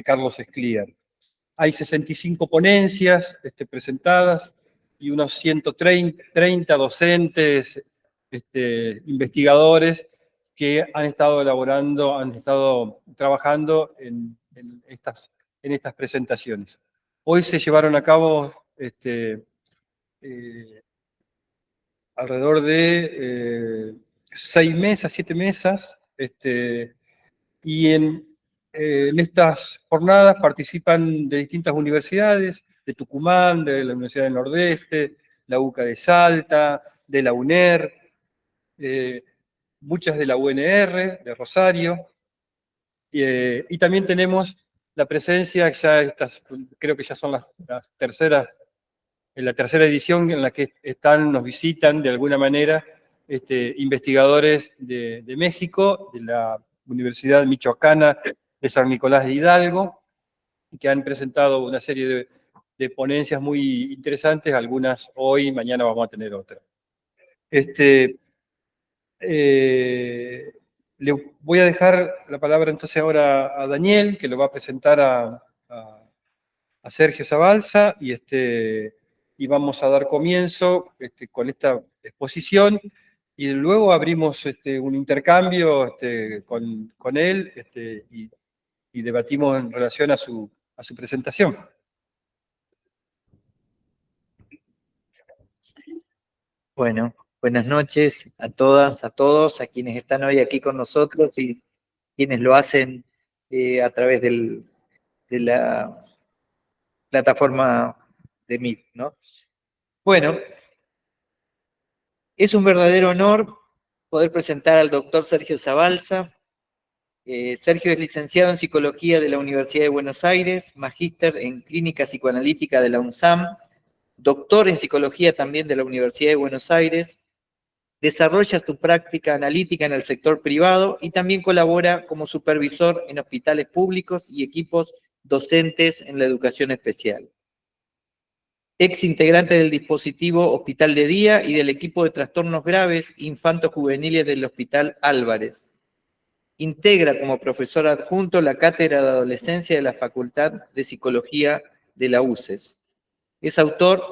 Carlos Escliar. Hay 65 ponencias presentadas y unos 130 docentes, investigadores que han estado trabajando en estas presentaciones. Hoy se llevaron a cabo alrededor de 6 mesas, 7 mesas, y en estas jornadas participan de distintas universidades, de Tucumán, de la Universidad del Nordeste, la UCA de Salta, de la UNER, muchas de la UNR, de Rosario, y también tenemos la presencia, creo que ya son las terceras, en la tercera edición en la que nos visitan de alguna manera investigadores de México, de la Universidad Michoacana de San Nicolás de Hidalgo, que han presentado una serie de ponencias muy interesantes, algunas hoy, mañana vamos a tener otras. Le voy a dejar la palabra entonces ahora a Daniel, que lo va a presentar a Sergio Zabalza, y vamos a dar comienzo con esta exposición, y luego abrimos un intercambio con él y debatimos en relación a su presentación. Bueno, buenas noches a todas, a todos, a quienes están hoy aquí con nosotros y quienes lo hacen a través de la plataforma de Meet, ¿no? Bueno, es un verdadero honor poder presentar al doctor Sergio Zabalza. Sergio es licenciado en Psicología de la Universidad de Buenos Aires, magíster en Clínica Psicoanalítica de la UNSAM, doctor en Psicología también de la Universidad de Buenos Aires. Desarrolla su práctica analítica en el sector privado y también colabora como supervisor en hospitales públicos y equipos docentes en la educación especial. Ex integrante del dispositivo Hospital de Día y del equipo de trastornos graves infanto-juveniles del Hospital Álvarez. Integra como profesor adjunto la Cátedra de Adolescencia de la Facultad de Psicología de la UCES. Es autor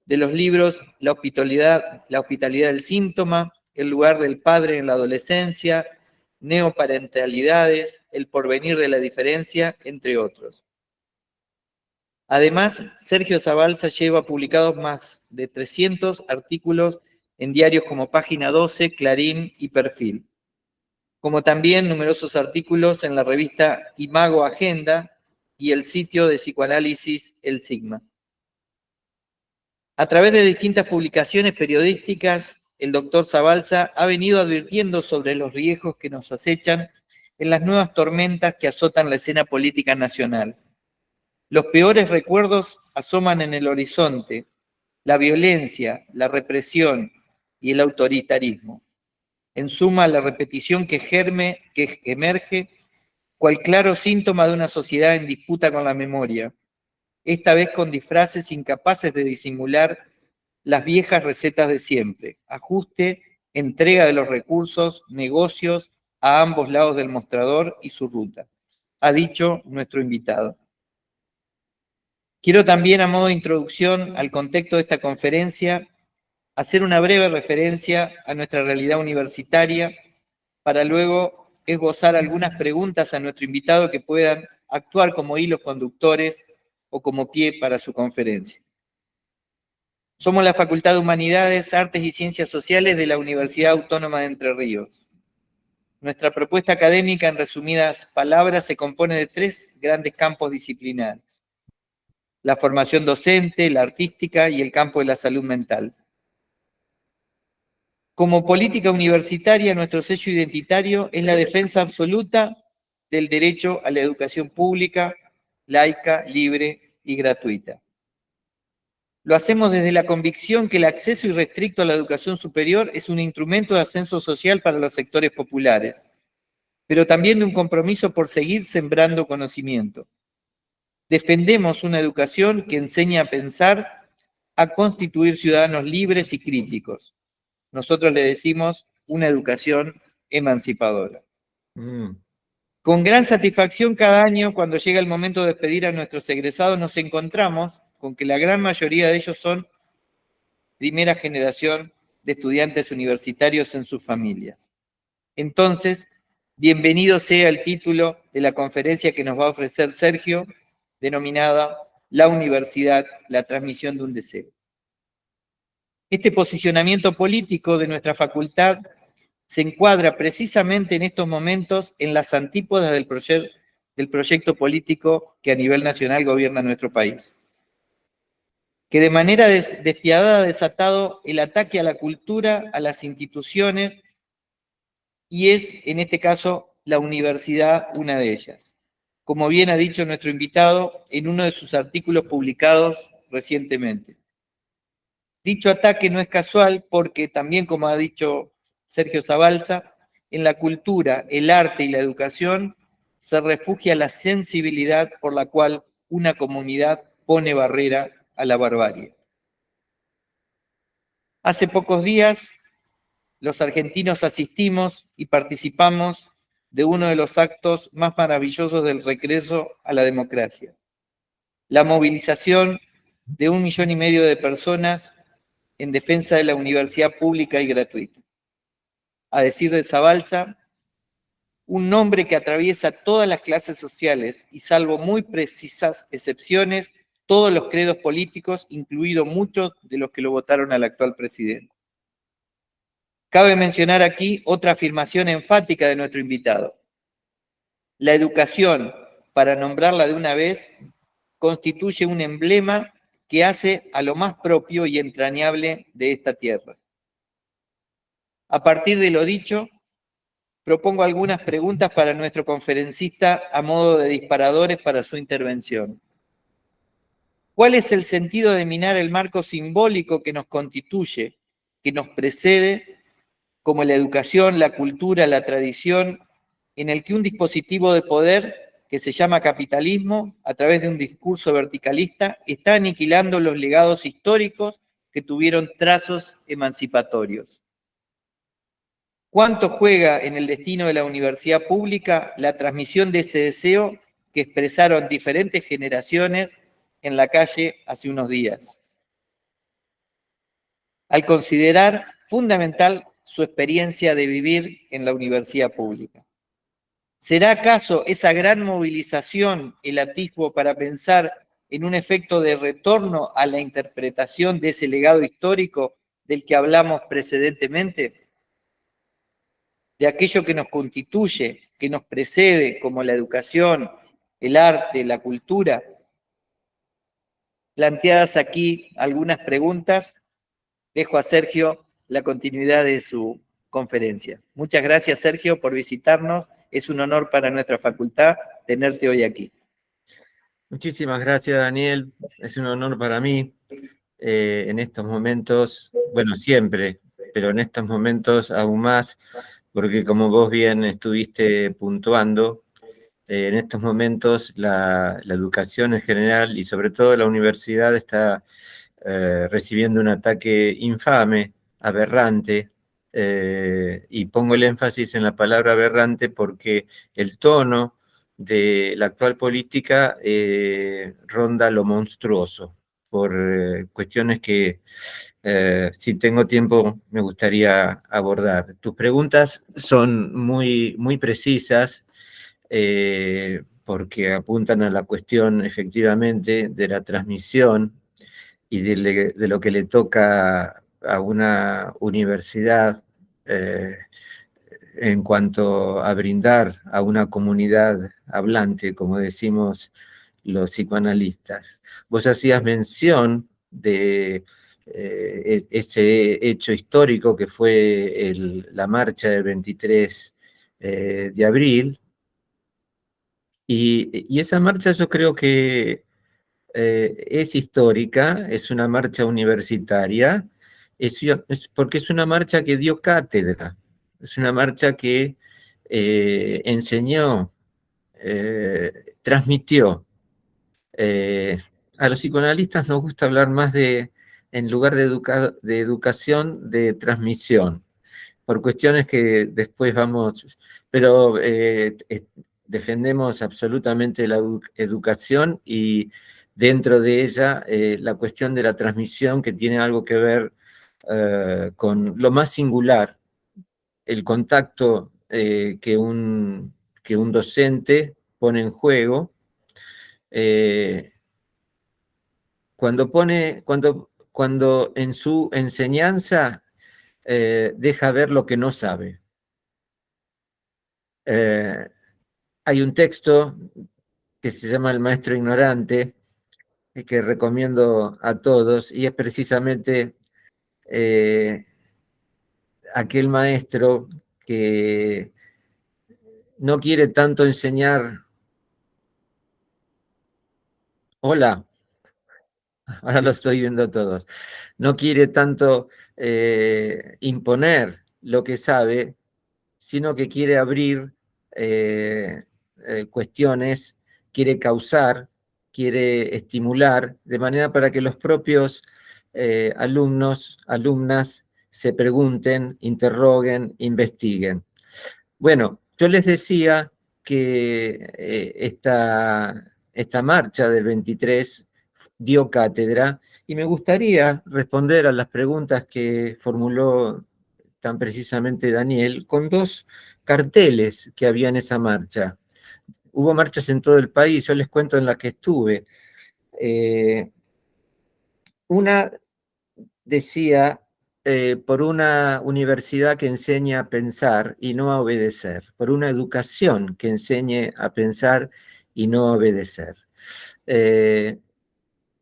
de los libros La hospitalidad del síntoma, El lugar del padre en la adolescencia, Neoparentalidades, El porvenir de la diferencia, entre otros. Además, Sergio Zabalza lleva publicados más de 300 artículos en diarios como Página 12, Clarín y Perfil, como también numerosos artículos en la revista Imago Agenda y el sitio de psicoanálisis El Sigma. A través de distintas publicaciones periodísticas, el doctor Zabalza ha venido advirtiendo sobre los riesgos que nos acechan en las nuevas tormentas que azotan la escena política nacional. Los peores recuerdos asoman en el horizonte: la violencia, la represión y el autoritarismo. En suma, la repetición que emerge cual claro síntoma de una sociedad en disputa con la memoria, esta vez con disfraces incapaces de disimular las viejas recetas de siempre: ajuste, entrega de los recursos, negocios a ambos lados del mostrador y su ruta, ha dicho nuestro invitado. Quiero también, a modo de introducción al contexto de esta conferencia, hacer una breve referencia a nuestra realidad universitaria para luego esbozar algunas preguntas a nuestro invitado que puedan actuar como hilos conductores o como pie para su conferencia. Somos la Facultad de Humanidades, Artes y Ciencias Sociales de la Universidad Autónoma de Entre Ríos. Nuestra propuesta académica, en resumidas palabras, se compone de 3 grandes campos disciplinares: la formación docente, la artística y el campo de la salud mental. Como política universitaria, nuestro sello identitario es la defensa absoluta del derecho a la educación pública, laica, libre y gratuita. Lo hacemos desde la convicción que el acceso irrestricto a la educación superior es un instrumento de ascenso social para los sectores populares, pero también de un compromiso por seguir sembrando conocimiento. Defendemos una educación que enseña a pensar, a constituir ciudadanos libres y críticos. Nosotros le decimos una educación emancipadora. Con gran satisfacción cada año, cuando llega el momento de despedir a nuestros egresados, nos encontramos con que la gran mayoría de ellos son primera generación de estudiantes universitarios en sus familias. Entonces, bienvenido sea el título de la conferencia que nos va a ofrecer Sergio, denominada La Universidad, la transmisión de un deseo. Este posicionamiento político de nuestra facultad se encuadra precisamente en estos momentos en las antípodas del proyecto político que a nivel nacional gobierna nuestro país, que de manera despiadada ha desatado el ataque a la cultura, a las instituciones, y es, en este caso, la universidad una de ellas, como bien ha dicho nuestro invitado en uno de sus artículos publicados recientemente. Dicho ataque no es casual porque también, como ha dicho Sergio Zabalza, en la cultura, el arte y la educación se refugia la sensibilidad por la cual una comunidad pone barrera a la barbarie. Hace pocos días, los argentinos asistimos y participamos de uno de los actos más maravillosos del regreso a la democracia. La movilización de 1,5 millones de personas en defensa de la universidad pública y gratuita. A decir de Zabalza, un nombre que atraviesa todas las clases sociales y, salvo muy precisas excepciones, todos los credos políticos, incluidos muchos de los que lo votaron al actual presidente. Cabe mencionar aquí otra afirmación enfática de nuestro invitado. La educación, para nombrarla de una vez, constituye un emblema que hace a lo más propio y entrañable de esta tierra. A partir de lo dicho, propongo algunas preguntas para nuestro conferencista a modo de disparadores para su intervención. ¿Cuál es el sentido de minar el marco simbólico que nos constituye, que nos precede, como la educación, la cultura, la tradición, en el que un dispositivo de poder que se llama capitalismo, a través de un discurso verticalista, está aniquilando los legados históricos que tuvieron trazos emancipatorios? ¿Cuánto juega en el destino de la universidad pública la transmisión de ese deseo que expresaron diferentes generaciones en la calle hace unos días? Al considerar fundamental su experiencia de vivir en la universidad pública. ¿Será acaso esa gran movilización el atisbo para pensar en un efecto de retorno a la interpretación de ese legado histórico del que hablamos precedentemente? De aquello que nos constituye, que nos precede, como la educación, el arte, la cultura. Planteadas aquí algunas preguntas, dejo a Sergio la continuidad de su conferencia. Muchas gracias, Sergio, por visitarnos. Es un honor para nuestra facultad tenerte hoy aquí. Muchísimas gracias, Daniel. Es un honor para mí en estos momentos, bueno, siempre, pero en estos momentos aún más, porque como vos bien estuviste puntuando, en estos momentos la educación en general y sobre todo la universidad está recibiendo un ataque infame, aberrante, y pongo el énfasis en la palabra aberrante porque el tono de la actual política ronda lo monstruoso por cuestiones que si tengo tiempo me gustaría abordar. Tus preguntas son muy, muy precisas porque apuntan a la cuestión efectivamente de la transmisión y de lo que le toca a una universidad en cuanto a brindar a una comunidad hablante, como decimos los psicoanalistas. Vos hacías mención de ese hecho histórico que fue la marcha del 23 de abril, y esa marcha yo creo que es histórica, es una marcha universitaria, porque es una marcha que dio cátedra, es una marcha que enseñó, transmitió. A los psicoanalistas nos gusta hablar más en lugar de educación, de transmisión, por cuestiones que después vamos, pero defendemos absolutamente la educación y dentro de ella la cuestión de la transmisión que tiene algo que ver con lo más singular, el contacto que un docente pone en juego cuando en su enseñanza deja ver lo que no sabe. Hay un texto que se llama El maestro ignorante, que recomiendo a todos, y es precisamente aquel maestro que no quiere tanto enseñar. Hola, ahora lo estoy viendo a todos. No quiere tanto imponer lo que sabe, sino que quiere abrir cuestiones, quiere causar, quiere estimular, de manera para que los propios alumnos, alumnas, se pregunten, interroguen, investiguen. Bueno, yo les decía que esta marcha del 23 dio cátedra y me gustaría responder a las preguntas que formuló tan precisamente Daniel con dos carteles que había en esa marcha. Hubo marchas en todo el país, yo les cuento en la que estuve. Una decía, por una universidad que enseña a pensar y no a obedecer, por una educación que enseñe a pensar y no a obedecer.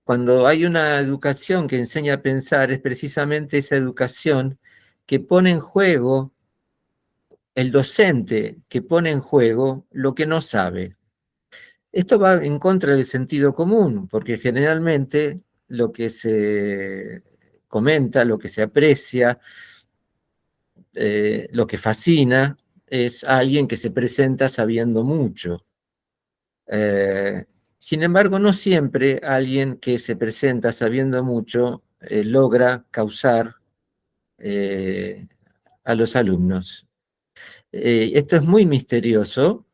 Cuando hay una educación que enseña a pensar, es precisamente esa educación que pone en juego, el docente que pone en juego lo que no sabe. Esto va en contra del sentido común, porque generalmente lo que se comenta, lo que se aprecia, lo que fascina, es alguien que se presenta sabiendo mucho. Sin embargo, no siempre alguien que se presenta sabiendo mucho logra causar a los alumnos. Esto es muy misterioso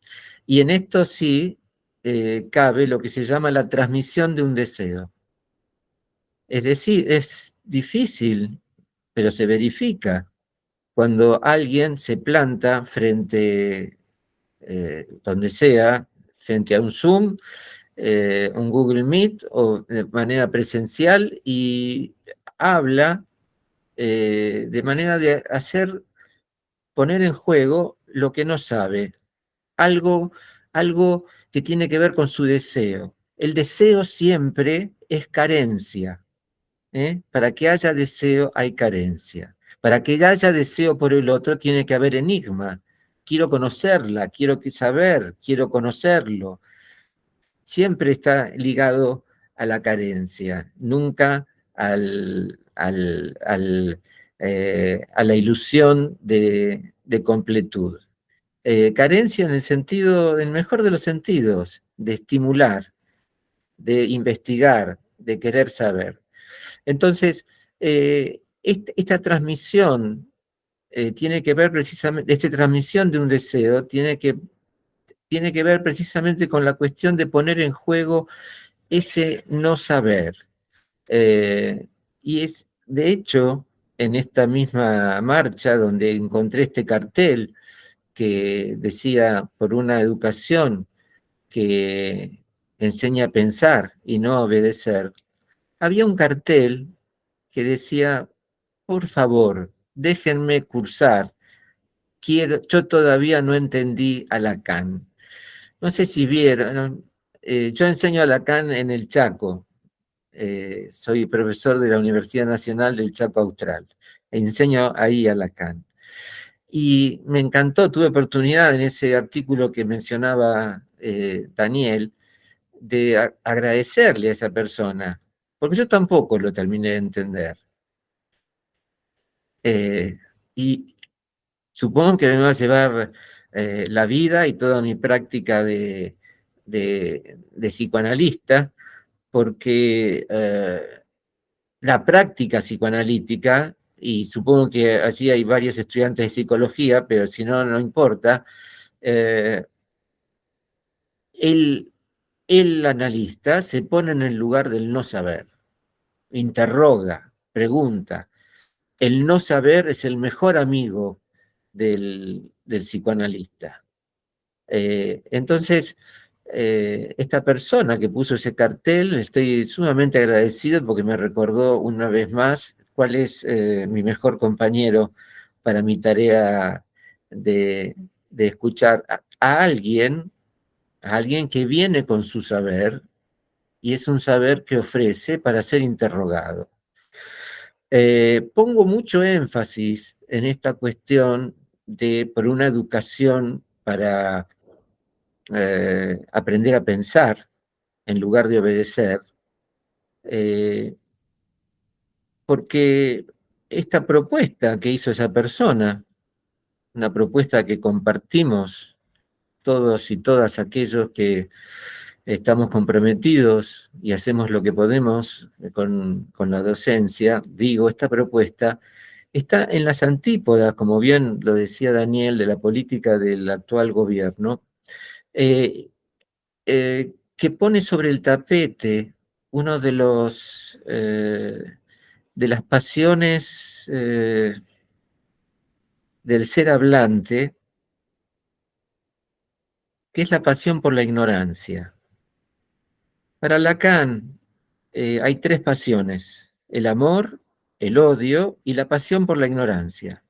y en esto sí cabe lo que se llama la transmisión de un deseo. Es decir, es difícil, pero se verifica cuando alguien se planta frente, donde sea, frente a un Zoom, un Google Meet o de manera presencial y habla de manera de poner en juego lo que no sabe, algo, algo que tiene que ver con su deseo. El deseo siempre es carencia. Para que haya deseo hay carencia. Para que haya deseo por el otro tiene que haber enigma. Quiero conocerla, quiero saber, quiero conocerlo. Siempre está ligado a la carencia, nunca a la ilusión de completud. Carencia en el sentido, en el mejor de los sentidos, de estimular, de investigar, de querer saber. Entonces, esta transmisión tiene que ver precisamente, esta transmisión de un deseo tiene que ver precisamente con la cuestión de poner en juego ese no saber. Y es, de hecho, en esta misma marcha donde encontré este cartel que decía, por una educación que enseña a pensar y no a obedecer, había un cartel que decía, por favor, déjenme cursar, yo todavía no entendí a Lacan. No sé si vieron, ¿no? Yo enseño a Lacan en el Chaco, soy profesor de la Universidad Nacional del Chaco Austral, enseño ahí a Lacan. Y me encantó, tuve oportunidad en ese artículo que mencionaba Daniel, de agradecerle a esa persona, porque yo tampoco lo terminé de entender. Y supongo que me va a llevar la vida y toda mi práctica de psicoanalista, porque la práctica psicoanalítica, y supongo que allí hay varios estudiantes de psicología, pero si no, no importa, el analista se pone en el lugar del no saber, interroga, pregunta. El no saber es el mejor amigo del psicoanalista. Entonces, esta persona que puso ese cartel, estoy sumamente agradecido porque me recordó una vez más cuál es mi mejor compañero para mi tarea de escuchar a alguien que viene con su saber y es un saber que ofrece para ser interrogado. Pongo mucho énfasis en esta cuestión por una educación para aprender a pensar en lugar de obedecer, eh, porque esta propuesta que hizo esa persona, una propuesta que compartimos todos y todas aquellos que estamos comprometidos y hacemos lo que podemos con la docencia, digo, esta propuesta está en las antípodas, como bien lo decía Daniel, de la política del actual gobierno, eh, que pone sobre el tapete uno de las pasiones del ser hablante, que es la pasión por la ignorancia. Para Lacan hay tres pasiones: el amor, el odio y la pasión por la ignorancia.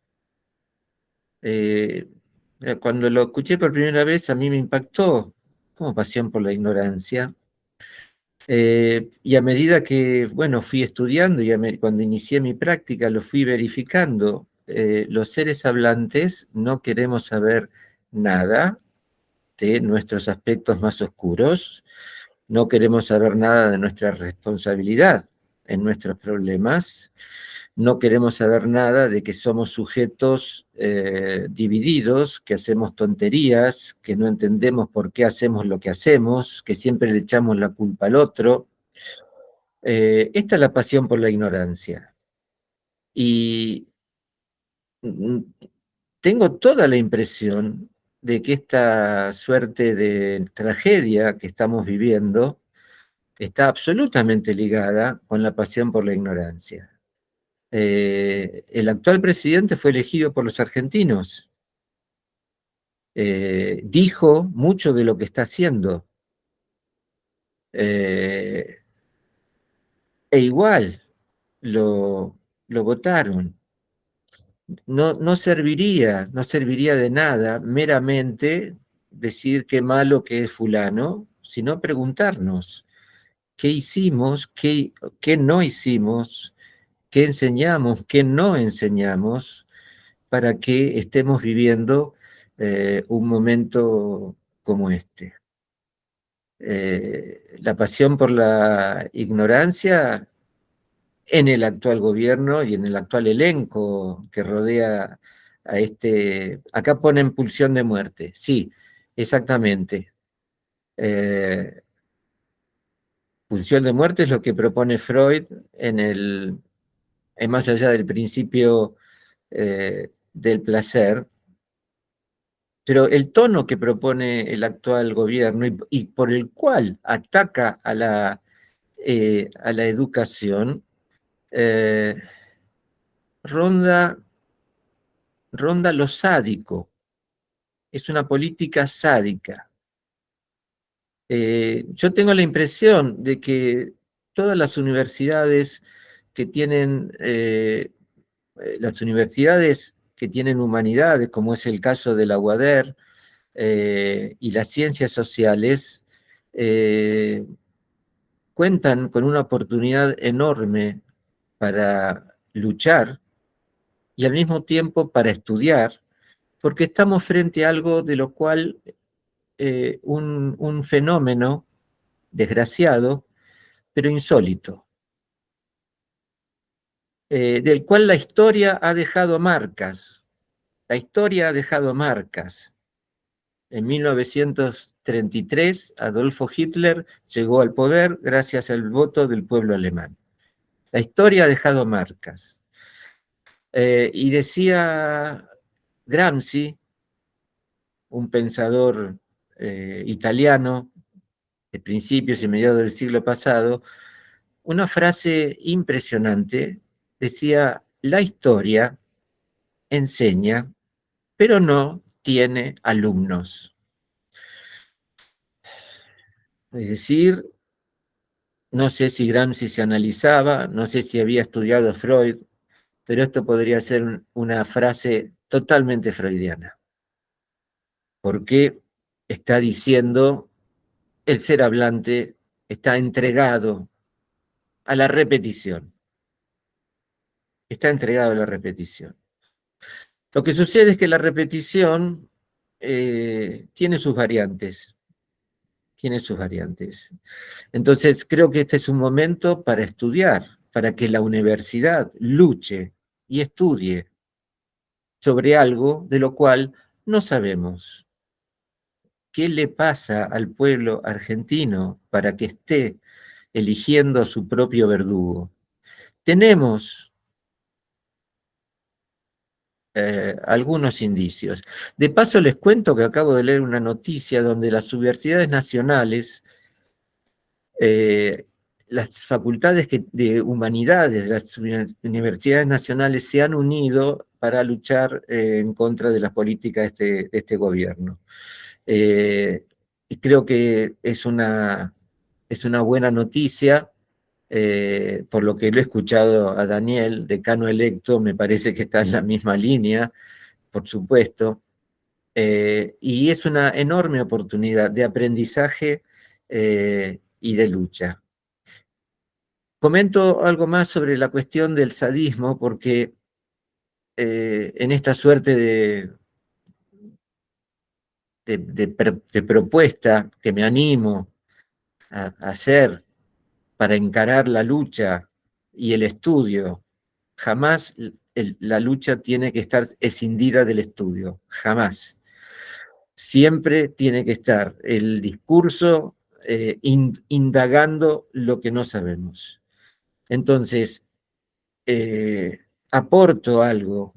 Cuando lo escuché por primera vez a mí me impactó como pasión por la ignorancia. Y a medida que, bueno, fui estudiando y cuando inicié mi práctica lo fui verificando, los seres hablantes no queremos saber nada de nuestros aspectos más oscuros, no queremos saber nada de nuestra responsabilidad en nuestros problemas, no queremos saber nada de que somos sujetos divididos, que hacemos tonterías, que no entendemos por qué hacemos lo que hacemos, que siempre le echamos la culpa al otro. Esta es la pasión por la ignorancia. Y mm, tengo toda la impresión de que esta suerte de tragedia que estamos viviendo está absolutamente ligada con la pasión por la ignorancia. El actual presidente fue elegido por los argentinos. Dijo mucho de lo que está haciendo. E igual lo votaron. No serviría de nada meramente decir qué malo que es fulano, sino preguntarnos qué hicimos, qué no hicimos, qué enseñamos, qué no enseñamos, para que estemos viviendo un momento como este. La pasión por la ignorancia en el actual gobierno y en el actual elenco que rodea a este... Acá ponen pulsión de muerte, sí, exactamente. Pulsión de muerte es lo que propone Freud en más allá del principio del placer, pero el tono que propone el actual gobierno y por el cual ataca a la educación, ronda lo sádico. Es una política sádica. Yo tengo la impresión de que todas las universidades que tienen, humanidades, como es el caso de la UADER, y las ciencias sociales, cuentan con una oportunidad enorme para luchar y al mismo tiempo para estudiar, porque estamos frente a algo de lo cual un fenómeno desgraciado, pero insólito, del cual la historia ha dejado marcas. La historia ha dejado marcas. En 1933, Adolfo Hitler llegó al poder gracias al voto del pueblo alemán. La historia ha dejado marcas. Y decía Gramsci, un pensador italiano de principios y mediados del siglo pasado, una frase impresionante. Decía: la historia enseña, pero no tiene alumnos. Es decir, no sé si Gramsci se analizaba, no sé si había estudiado Freud, pero esto podría ser una frase totalmente freudiana, porque está diciendo: el ser hablante está entregado a la repetición, está entregado a la repetición. Lo que sucede es que la repetición tiene sus variantes, tiene sus variantes. Entonces, creo que este es un momento para estudiar, para que la universidad luche y estudie sobre algo de lo cual no sabemos. ¿Qué le pasa al pueblo argentino para que esté eligiendo a su propio verdugo? Tenemos algunos indicios. De paso, les cuento que acabo de leer una noticia donde las universidades nacionales, las facultades de humanidades de las universidades nacionales se han unido para luchar en contra de las políticas de este gobierno. Y creo que es una buena noticia. Por lo que lo he escuchado a Daniel, decano electo, me parece que está en la misma línea, por supuesto. Y es una enorme oportunidad de aprendizaje y de lucha. Comento algo más sobre la cuestión del sadismo, porque en esta suerte de propuesta que me animo a hacer para encarar la lucha y el estudio, jamás la lucha tiene que estar escindida del estudio, jamás. Siempre tiene que estar el discurso indagando lo que no sabemos. Entonces, aporto algo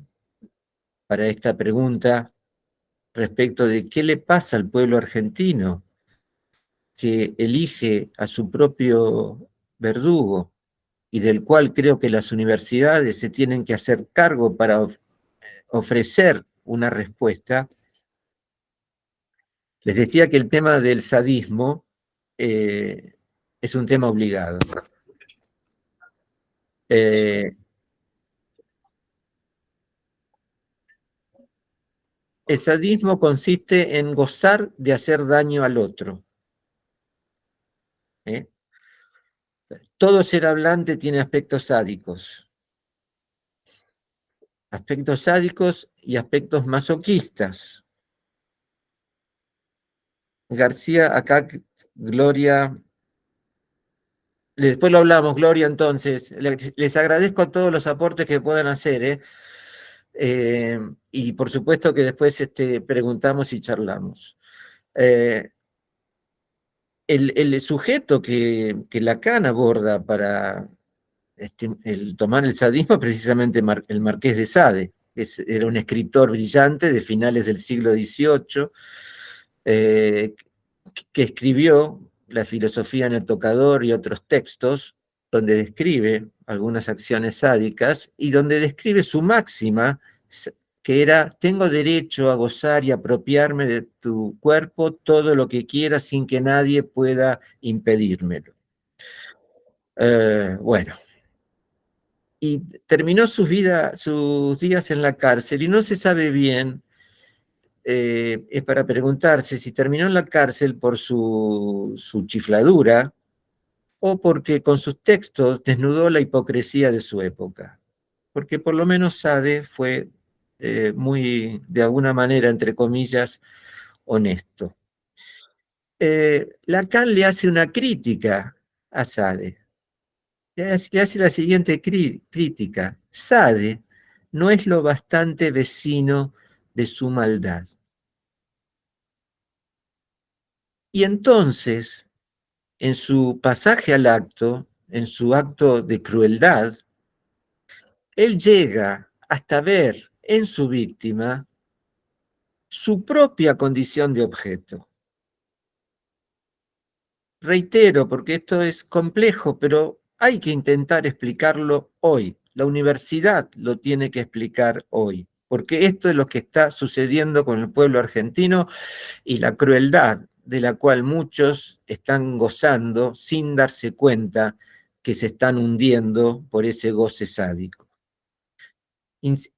para esta pregunta respecto de qué le pasa al pueblo argentino que elige a su propio verdugo y del cual creo que las universidades se tienen que hacer cargo para ofrecer una respuesta. Les decía que el tema del sadismo es un tema obligado. El sadismo consiste en gozar de hacer daño al otro. Todo ser hablante tiene aspectos sádicos y aspectos masoquistas. García, acá, Gloria, después lo hablamos, Gloria, entonces, les agradezco todos los aportes que puedan hacer, y por supuesto que después preguntamos y charlamos. El sujeto que Lacan aborda para el tomar el sadismo es precisamente el Marqués de Sade, era un escritor brillante de finales del siglo XVIII, que escribió La filosofía en el tocador y otros textos, donde describe algunas acciones sádicas y donde describe su máxima, que era: tengo derecho a gozar y apropiarme de tu cuerpo todo lo que quiera sin que nadie pueda impedírmelo. Bueno, y terminó sus días en la cárcel y no se sabe bien. Es para preguntarse si terminó en la cárcel por su chifladura o porque con sus textos desnudó la hipocresía de su época. Porque por lo menos Sade fue muy, de alguna manera, entre comillas, honesto. Lacan le hace una crítica a Sade. Le hace la siguiente crítica: Sade no es lo bastante vecino de su maldad. Y entonces, en su pasaje al acto, en su acto de crueldad, él llega hasta ver en su víctima su propia condición de objeto. reitero, porque esto es complejo, pero hay que intentar explicarlo hoy. La universidad lo tiene que explicar hoy, porque esto es lo que está sucediendo con el pueblo argentino y la crueldad de la cual muchos están gozando sin darse cuenta que se están hundiendo por ese goce sádico.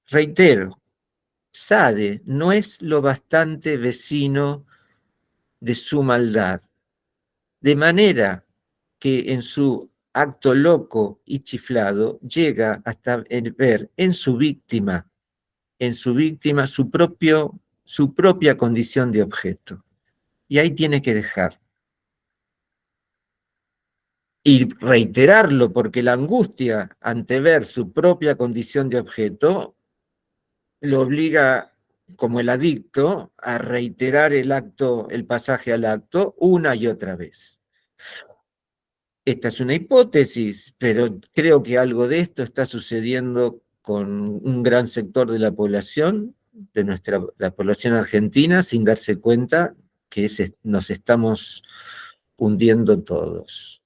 Reitero, Sade no es lo bastante vecino de su maldad, de manera que en su acto loco y chiflado llega hasta ver en su víctima su propia condición de objeto. Y ahí tiene que dejar. Y reiterarlo, porque la angustia ante ver su propia condición de objeto lo obliga, como el adicto, a reiterar el pasaje al acto una y otra vez. Esta es una hipótesis, pero creo que algo de esto está sucediendo con un gran sector de la población, la población argentina, sin darse cuenta que nos estamos hundiendo todos.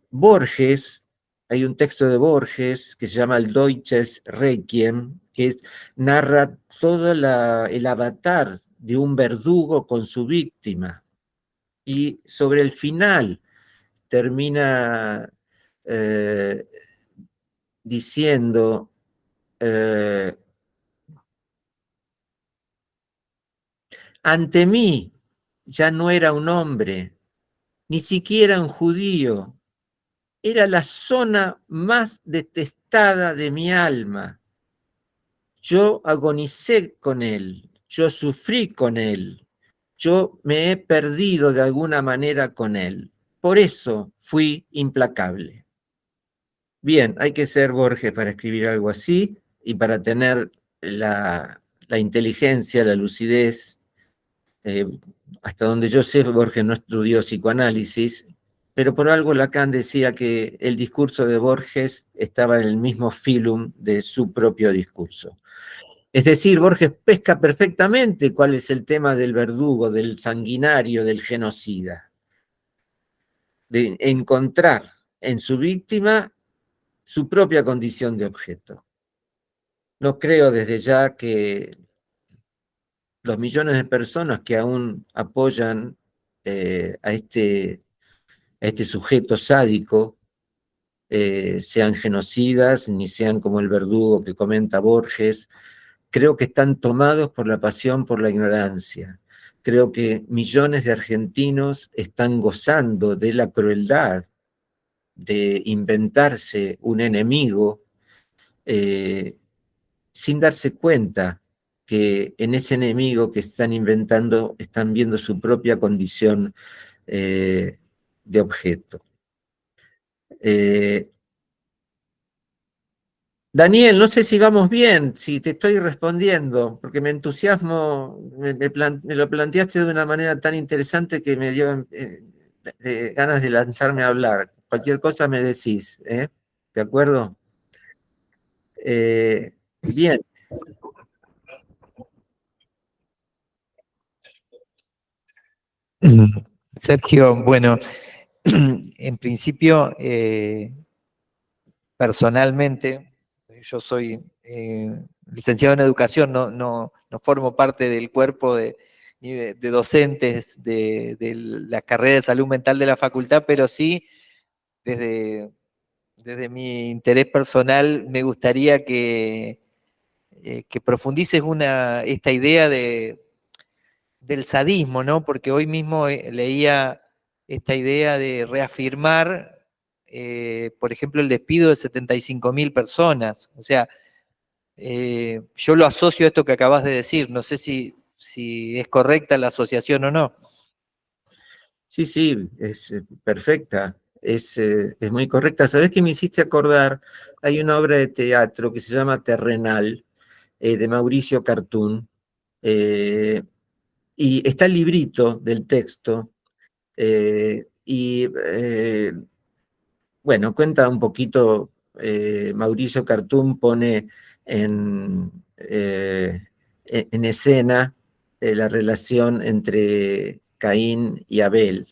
Borges, hay un texto de Borges que se llama el Deutsches Requiem, que narra todo el avatar de un verdugo con su víctima. Y sobre el final termina diciendo, ante mí ya no era un hombre, ni siquiera un judío, era la zona más detestada de mi alma. Yo agonicé con él, yo sufrí con él, yo me he perdido de alguna manera con él. Por eso fui implacable. Bien, hay que ser Borges para escribir algo así y para tener la inteligencia, la lucidez. Hasta donde yo sé, Borges no estudió psicoanálisis, pero por algo Lacan decía que el discurso de Borges estaba en el mismo filum de su propio discurso. Es decir, Borges pesca perfectamente cuál es el tema del verdugo, del sanguinario, del genocida. De encontrar en su víctima su propia condición de objeto. No creo desde ya que los millones de personas que aún apoyan a este sujeto sádico sean genocidas, ni sean como el verdugo que comenta Borges. Creo que están tomados por la pasión, por la ignorancia. Creo que millones de argentinos están gozando de la crueldad de inventarse un enemigo sin darse cuenta que en ese enemigo que están inventando están viendo su propia condición de objeto. Daniel, no sé si vamos bien, si te estoy respondiendo, porque me entusiasmo, me lo planteaste de una manera tan interesante que me dio ganas de lanzarme a hablar. Cualquier cosa me decís, ¿eh? ¿De acuerdo? Bien. Sergio, bueno, en principio, personalmente, yo soy licenciado en educación, no formo parte del cuerpo ni de docentes de la carrera de salud mental de la facultad, pero sí, desde mi interés personal, me gustaría que profundices esta idea del sadismo, ¿no? Porque hoy mismo leía esta idea de reafirmar, por ejemplo, el despido de 75.000 personas. O sea, yo lo asocio a esto que acabas de decir. No sé si es correcta la asociación o no. Sí, sí, es perfecta, es muy correcta. ¿Sabés qué me hiciste acordar? Hay una obra de teatro que se llama Terrenal, de Mauricio Cartún, y está el librito del texto, bueno, cuenta un poquito, Mauricio Cartún pone en escena la relación entre Caín y Abel.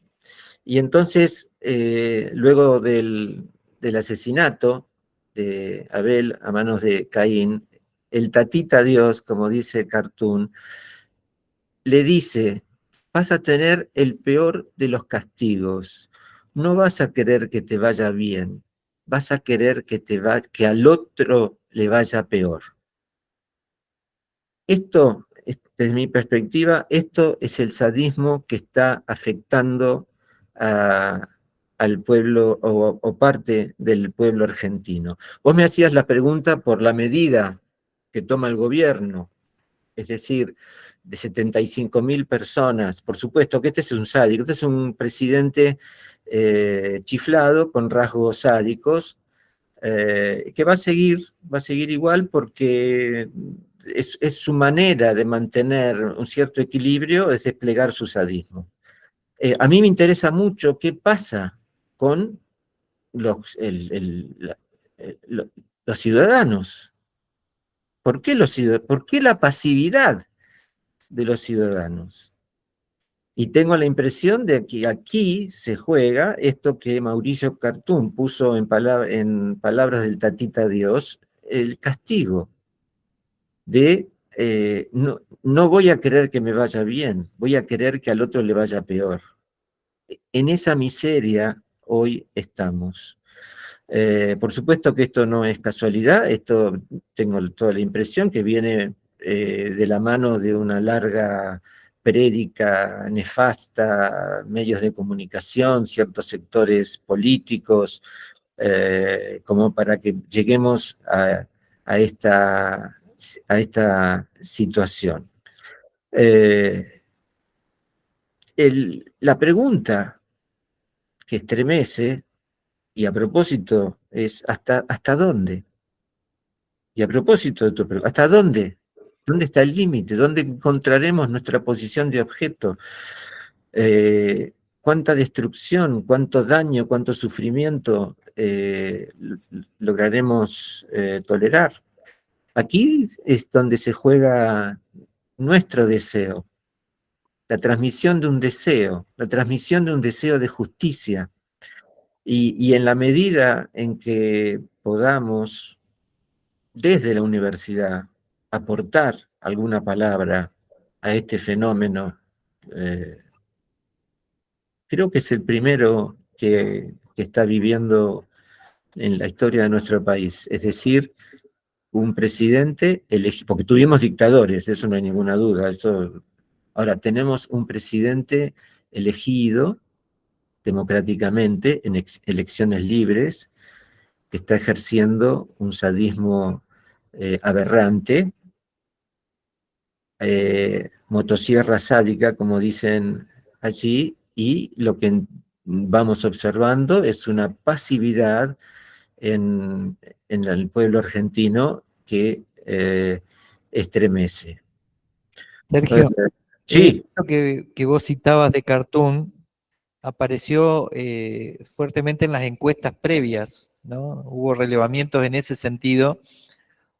Y entonces, luego del asesinato de Abel a manos de Caín, el tatita Dios, como dice Cartoon, le dice, vas a tener el peor de los castigos, no vas a querer que te vaya bien, vas a querer que al otro le vaya peor. Esto, desde mi perspectiva, esto es el sadismo que está afectando al pueblo o parte del pueblo argentino. Vos me hacías la pregunta por la medida que toma el gobierno, es decir, de 75.000 personas. Por supuesto que este es un sádico, este es un presidente chiflado con rasgos sádicos, que va a seguir igual porque es su manera de mantener un cierto equilibrio, es desplegar su sadismo. A mí me interesa mucho qué pasa con los, los ciudadanos. ¿Por qué por qué la pasividad de los ciudadanos? Y tengo la impresión de que aquí se juega esto que Mauricio Cartún puso en palabras del tatita Dios, el castigo de no voy a querer que me vaya bien, voy a querer que al otro le vaya peor. En esa miseria hoy estamos. Por supuesto que esto no es casualidad, esto tengo toda la impresión que viene de la mano de una larga prédica nefasta, medios de comunicación, ciertos sectores políticos, como para que lleguemos a esta situación. La pregunta que estremece, y a propósito, es ¿hasta dónde? Y a propósito de tu pregunta, ¿hasta dónde? ¿Dónde está el límite? ¿Dónde encontraremos nuestra posición de objeto? ¿Cuánta destrucción, cuánto daño, cuánto sufrimiento lograremos tolerar? Aquí es donde se juega nuestro deseo, la transmisión de un deseo, la transmisión de un deseo de justicia. Y en la medida en que podamos, desde la universidad, aportar alguna palabra a este fenómeno, creo que es el primero que está viviendo en la historia de nuestro país. Es decir, un presidente elegido, porque tuvimos dictadores, eso no hay ninguna duda. Ahora, tenemos un presidente elegido democráticamente en elecciones libres, que está ejerciendo un sadismo aberrante, motosierra sádica, como dicen allí, y lo que vamos observando es una pasividad en el pueblo argentino que estremece. Sergio, Sí, esto que vos citabas de Cartoon apareció fuertemente en las encuestas previas, ¿no? Hubo relevamientos en ese sentido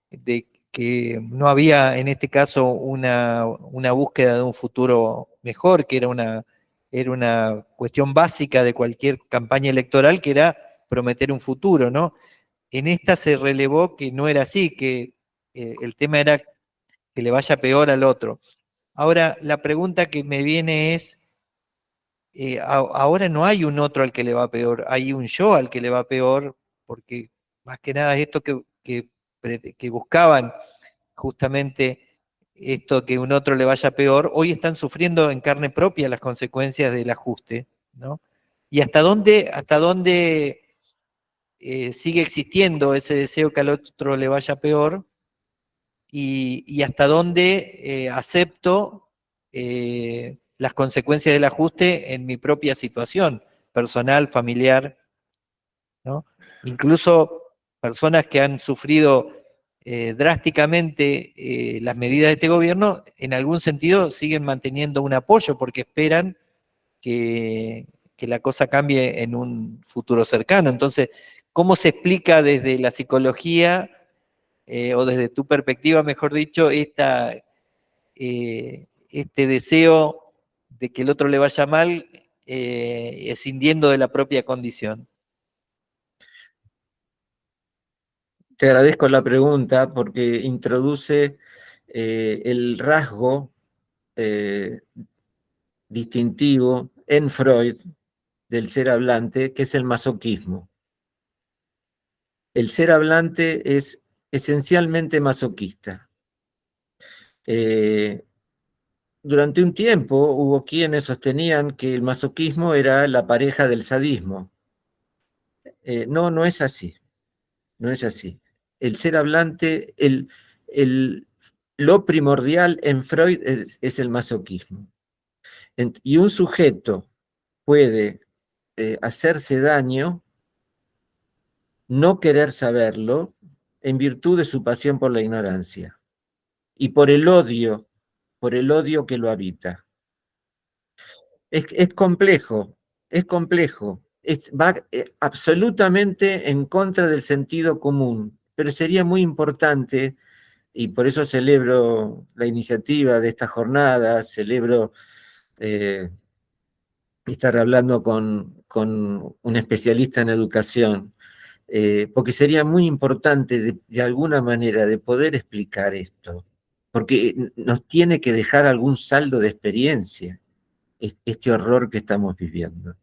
de que no había en este caso una búsqueda de un futuro mejor, que era una cuestión básica de cualquier campaña electoral, que era prometer un futuro, ¿no? En esta se relevó que no era así, que el tema era que le vaya peor al otro. Ahora, la pregunta que me viene es, ahora no hay un otro al que le va peor, hay un yo al que le va peor, porque más que nada esto que buscaban justamente esto que un otro le vaya peor, hoy están sufriendo en carne propia las consecuencias del ajuste, ¿no? Y hasta dónde sigue existiendo ese deseo que al otro le vaya peor y hasta dónde acepto las consecuencias del ajuste en mi propia situación personal, familiar, ¿no? Incluso personas que han sufrido drásticamente las medidas de este gobierno, en algún sentido siguen manteniendo un apoyo porque esperan que la cosa cambie en un futuro cercano. Entonces, ¿cómo se explica desde la psicología o desde tu perspectiva, mejor dicho, este deseo de que el otro le vaya mal escindiendo de la propia condición? Te agradezco la pregunta porque introduce el rasgo distintivo en Freud del ser hablante, que es el masoquismo. El ser hablante es esencialmente masoquista. Durante un tiempo hubo quienes sostenían que el masoquismo era la pareja del sadismo. No, no es así. No es así. El ser hablante, lo primordial en Freud es el masoquismo. Y un sujeto puede hacerse daño, no querer saberlo, en virtud de su pasión por la ignorancia y por el odio que lo habita. Es complejo, es complejo. Va absolutamente en contra del sentido común, pero sería muy importante, y por eso celebro la iniciativa de esta jornada, celebro estar hablando con un especialista en educación, porque sería muy importante de alguna manera de poder explicar esto, porque nos tiene que dejar algún saldo de experiencia este horror que estamos viviendo.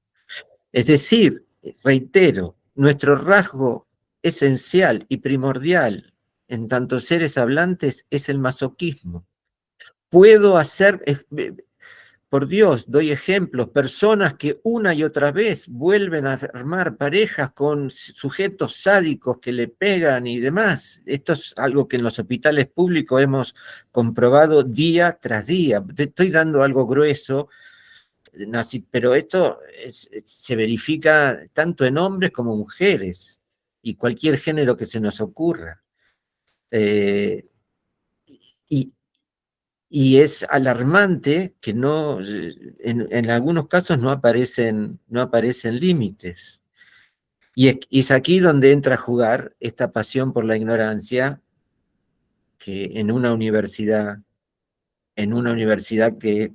Es decir, reitero, nuestro rasgo esencial y primordial en tanto seres hablantes es el masoquismo. Puedo hacer, por Dios, doy ejemplos, personas que una y otra vez vuelven a armar parejas con sujetos sádicos que le pegan y demás. Esto es algo que en los hospitales públicos hemos comprobado día tras día. Te estoy dando algo grueso, pero esto se verifica tanto en hombres como mujeres y cualquier género que se nos ocurra. Y, y es alarmante que no, en algunos casos no aparecen límites. Y es aquí donde entra a jugar esta pasión por la ignorancia que en una universidad que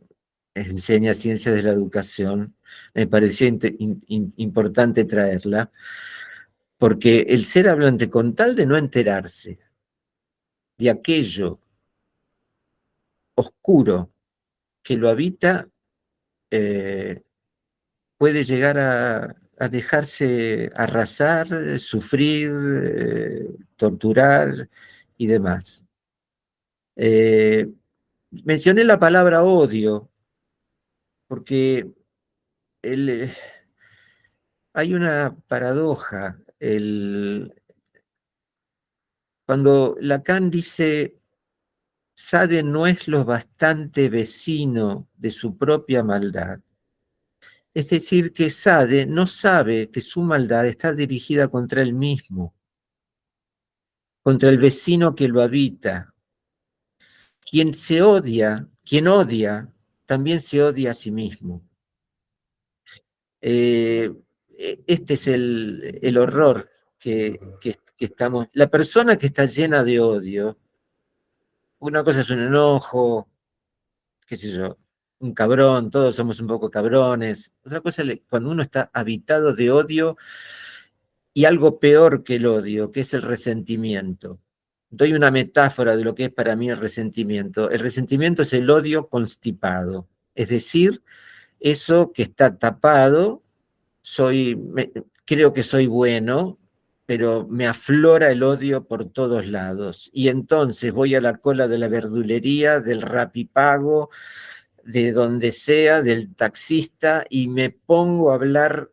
enseña ciencias de la educación, me pareció importante traerla, porque el ser hablante, con tal de no enterarse de aquello oscuro que lo habita, puede llegar a dejarse arrasar, sufrir, torturar y demás. Mencioné la palabra odio porque hay una paradoja. Cuando Lacan dice, Sade no es lo bastante vecino de su propia maldad, es decir, que Sade no sabe que su maldad está dirigida contra él mismo, contra el vecino que lo habita. Quien odia, también se odia a sí mismo. Este es el horror que estamos. La persona que está llena de odio, una cosa es un enojo, qué sé yo, un cabrón, todos somos un poco cabrones. Otra cosa es cuando uno está habitado de odio y algo peor que el odio, que es el resentimiento. Doy una metáfora de lo que es para mí el resentimiento. El resentimiento es el odio constipado, es decir, eso que está tapado, creo que soy bueno, pero me aflora el odio por todos lados. Y entonces voy a la cola de la verdulería, del Rapipago, de donde sea, del taxista, y me pongo a hablar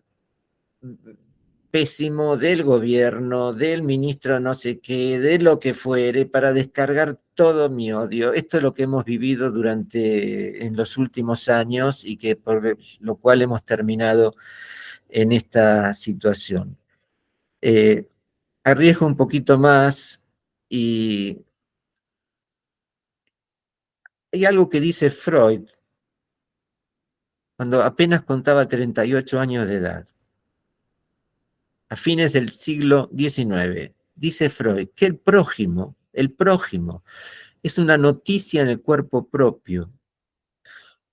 pésimo del gobierno, del ministro no sé qué, de lo que fuere, para descargar todo mi odio. Esto es lo que hemos vivido en los últimos años y que por lo cual hemos terminado en esta situación. Arriesgo un poquito más y hay algo que dice Freud cuando apenas contaba 38 años de edad. A fines del siglo XIX, dice Freud que el prójimo es una noticia en el cuerpo propio.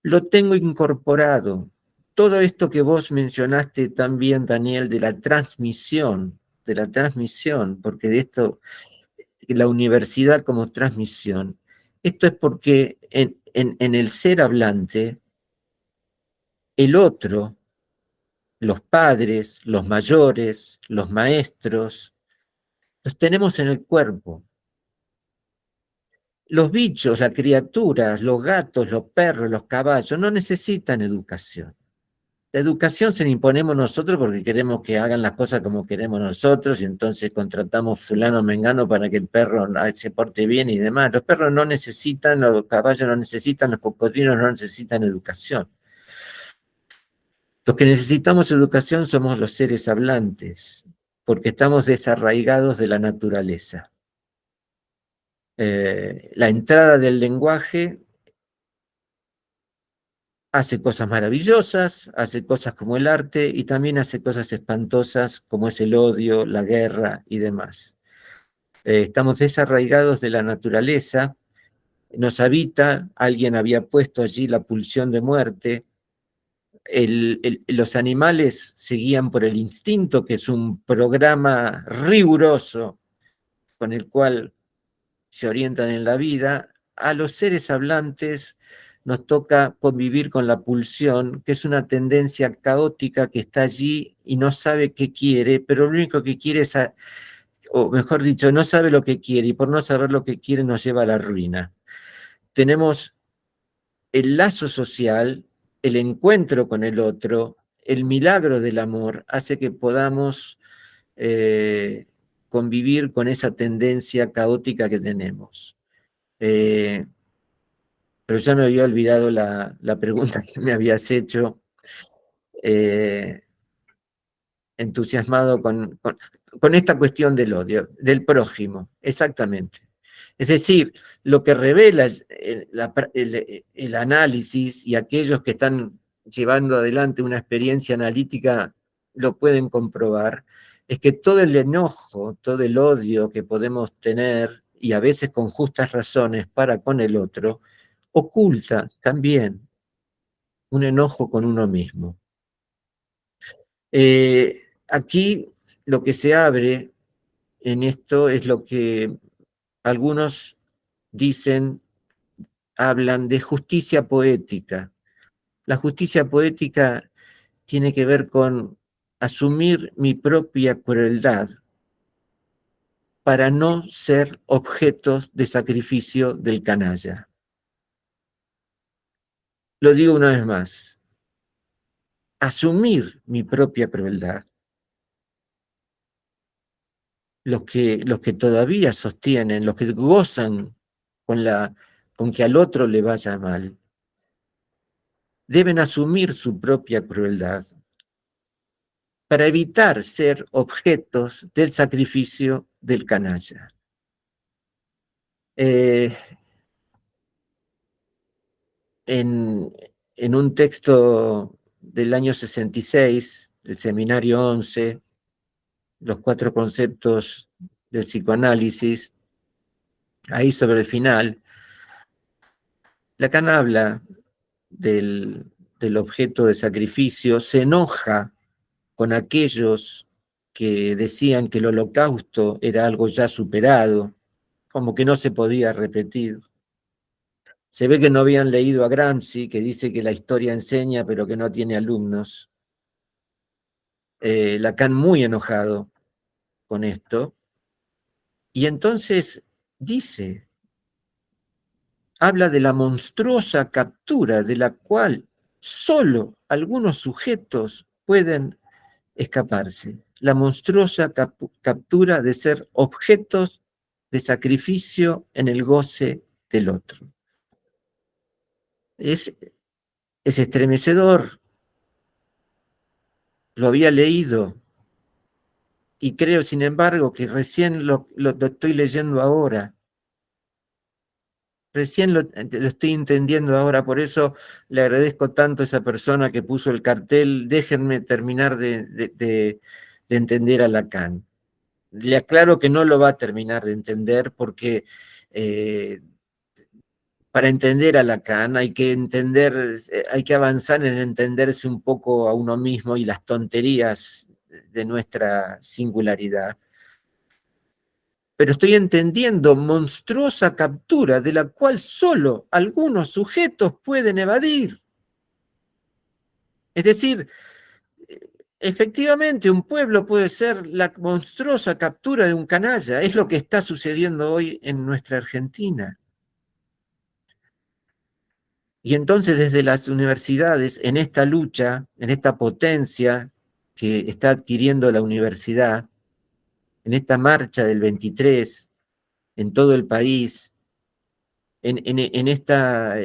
Lo tengo incorporado todo esto que vos mencionaste también, Daniel, de la transmisión, porque de esto, la universidad como transmisión, esto es porque en el ser hablante, el otro, los padres, los mayores, los maestros, los tenemos en el cuerpo. Los bichos, las criaturas, los gatos, los perros, los caballos, no necesitan educación. La educación se la imponemos nosotros porque queremos que hagan las cosas como queremos nosotros y entonces contratamos fulano mengano para que el perro se porte bien y demás. Los perros no necesitan, los caballos no necesitan, los cocodrilos no necesitan educación. Los que necesitamos educación somos los seres hablantes, porque estamos desarraigados de la naturaleza. La entrada del lenguaje hace cosas maravillosas, hace cosas como el arte y también hace cosas espantosas como es el odio, la guerra y demás. Estamos desarraigados de la naturaleza, nos habita, alguien había puesto allí la pulsión de muerte, los animales seguían por el instinto, que es un programa riguroso con el cual se orientan en la vida. A los seres hablantes nos toca convivir con la pulsión, que es una tendencia caótica que está allí y no sabe qué quiere, pero lo único que quiere es, o mejor dicho, no sabe lo que quiere y por no saber lo que quiere nos lleva a la ruina. Tenemos el lazo social, el encuentro con el otro, el milagro del amor, hace que podamos convivir con esa tendencia caótica que tenemos. Pero ya me había olvidado la pregunta que me habías hecho, entusiasmado con esta cuestión del odio, del prójimo, exactamente. Es decir, lo que revela el análisis y aquellos que están llevando adelante una experiencia analítica lo pueden comprobar, es que todo el enojo, todo el odio que podemos tener, y a veces con justas razones para con el otro, oculta también un enojo con uno mismo. Aquí lo que se abre en esto es lo que algunos dicen, hablan de justicia poética. La justicia poética tiene que ver con asumir mi propia crueldad para no ser objetos de sacrificio del canalla. Lo digo una vez más, asumir mi propia crueldad. Los que todavía sostienen, los que gozan con que al otro le vaya mal, deben asumir su propia crueldad para evitar ser objetos del sacrificio del canalla. En un texto del año 66, del Seminario 11, los 4 conceptos del psicoanálisis, ahí sobre el final, Lacan habla del objeto de sacrificio, se enoja con aquellos que decían que el holocausto era algo ya superado, como que no se podía repetir. Se ve que no habían leído a Gramsci, que dice que la historia enseña pero que no tiene alumnos. Lacan muy enojado con esto. Y entonces dice, habla de la monstruosa captura de la cual solo algunos sujetos pueden escaparse. La monstruosa captura de ser objetos de sacrificio en el goce del otro. Es estremecedor. Lo había leído y creo, sin embargo, que recién lo estoy leyendo ahora. Recién lo estoy entendiendo ahora, por eso le agradezco tanto a esa persona que puso el cartel, déjenme terminar de entender a Lacan. Le aclaro que no lo va a terminar de entender porque para entender a Lacan hay que entender, hay que avanzar en entenderse un poco a uno mismo y las tonterías de nuestra singularidad. Pero estoy entendiendo monstruosa captura de la cual solo algunos sujetos pueden evadir. Es decir, efectivamente un pueblo puede ser la monstruosa captura de un canalla. Es lo que está sucediendo hoy en nuestra Argentina. Y entonces desde las universidades, en esta lucha, en esta potencia que está adquiriendo la universidad, en esta marcha del 23, en todo el país, en esta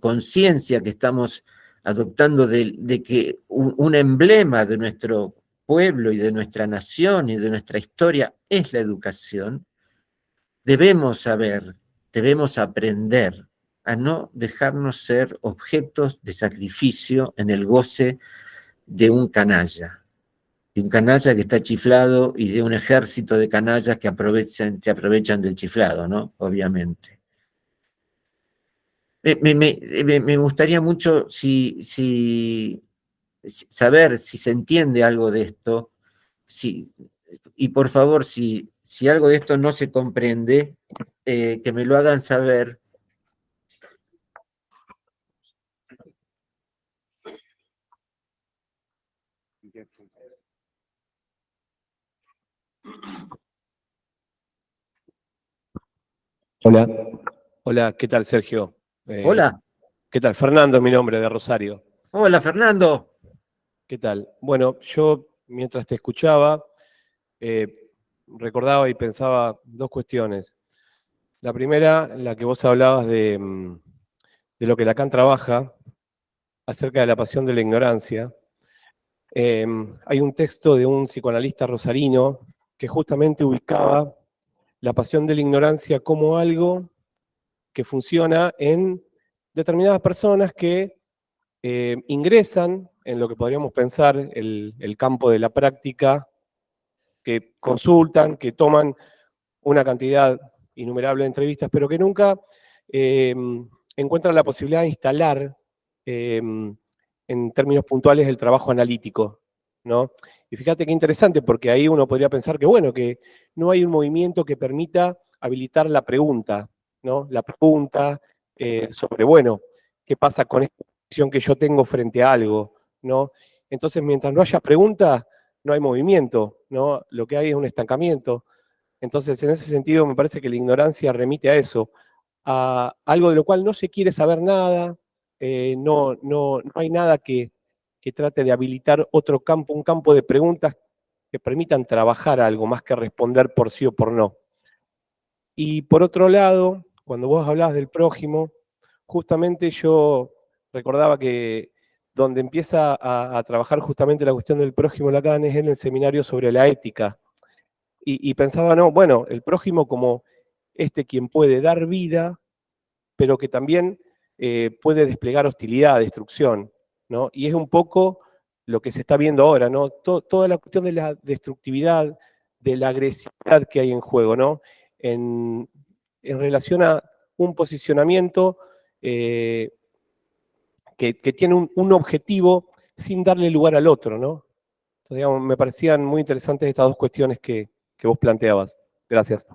conciencia que estamos adoptando de que un emblema de nuestro pueblo y de nuestra nación y de nuestra historia es la educación, debemos saber, debemos aprender a no dejarnos ser objetos de sacrificio en el goce de un canalla que está chiflado y de un ejército de canallas que se aprovechan del chiflado, ¿no? Obviamente. Me gustaría mucho saber si se entiende algo de esto, y por favor, si algo de esto no se comprende, que me lo hagan saber. Hola. Hola, ¿qué tal, Sergio? Hola, ¿Qué tal? Fernando es mi nombre, de Rosario. hola Fernando. ¿Qué tal? Bueno, yo mientras te escuchaba, recordaba y pensaba dos cuestiones. La primera, la que vos hablabas de lo que Lacan trabaja acerca de la pasión de la ignorancia. Hay un texto de un psicoanalista rosarino que justamente ubicaba la pasión de la ignorancia como algo que funciona en determinadas personas que ingresan en lo que podríamos pensar el campo de la práctica, que consultan, que toman una cantidad innumerable de entrevistas, pero que nunca eh, encuentran la posibilidad de instalar en términos puntuales el trabajo analítico, ¿no? Y fíjate qué interesante, porque ahí uno podría pensar que, bueno, que no hay un movimiento que permita habilitar la pregunta, ¿no? La pregunta sobre, bueno, ¿qué pasa con esta posición que yo tengo frente a algo, ¿no? Entonces, mientras no haya pregunta, no hay movimiento, ¿no? Lo que hay es un estancamiento. Entonces, en ese sentido, me parece que la ignorancia remite a eso, a algo de lo cual no se quiere saber nada, no hay nada que trate de habilitar otro campo, un campo de preguntas que permitan trabajar algo más que responder por sí o por no. Y por otro lado, cuando vos hablabas del prójimo, justamente yo recordaba que donde empieza a trabajar justamente la cuestión del prójimo Lacan es en el seminario sobre la ética. Y pensaba, no, bueno, el prójimo como quien puede dar vida, pero que también puede desplegar hostilidad, destrucción, ¿no? Y es un poco lo que se está viendo ahora, ¿no? Toda la cuestión de la destructividad, de la agresividad que hay en juego, ¿no? En relación a un posicionamiento que tiene un objetivo sin darle lugar al otro, ¿no? Entonces, digamos, me parecían muy interesantes estas dos cuestiones que vos planteabas. Gracias.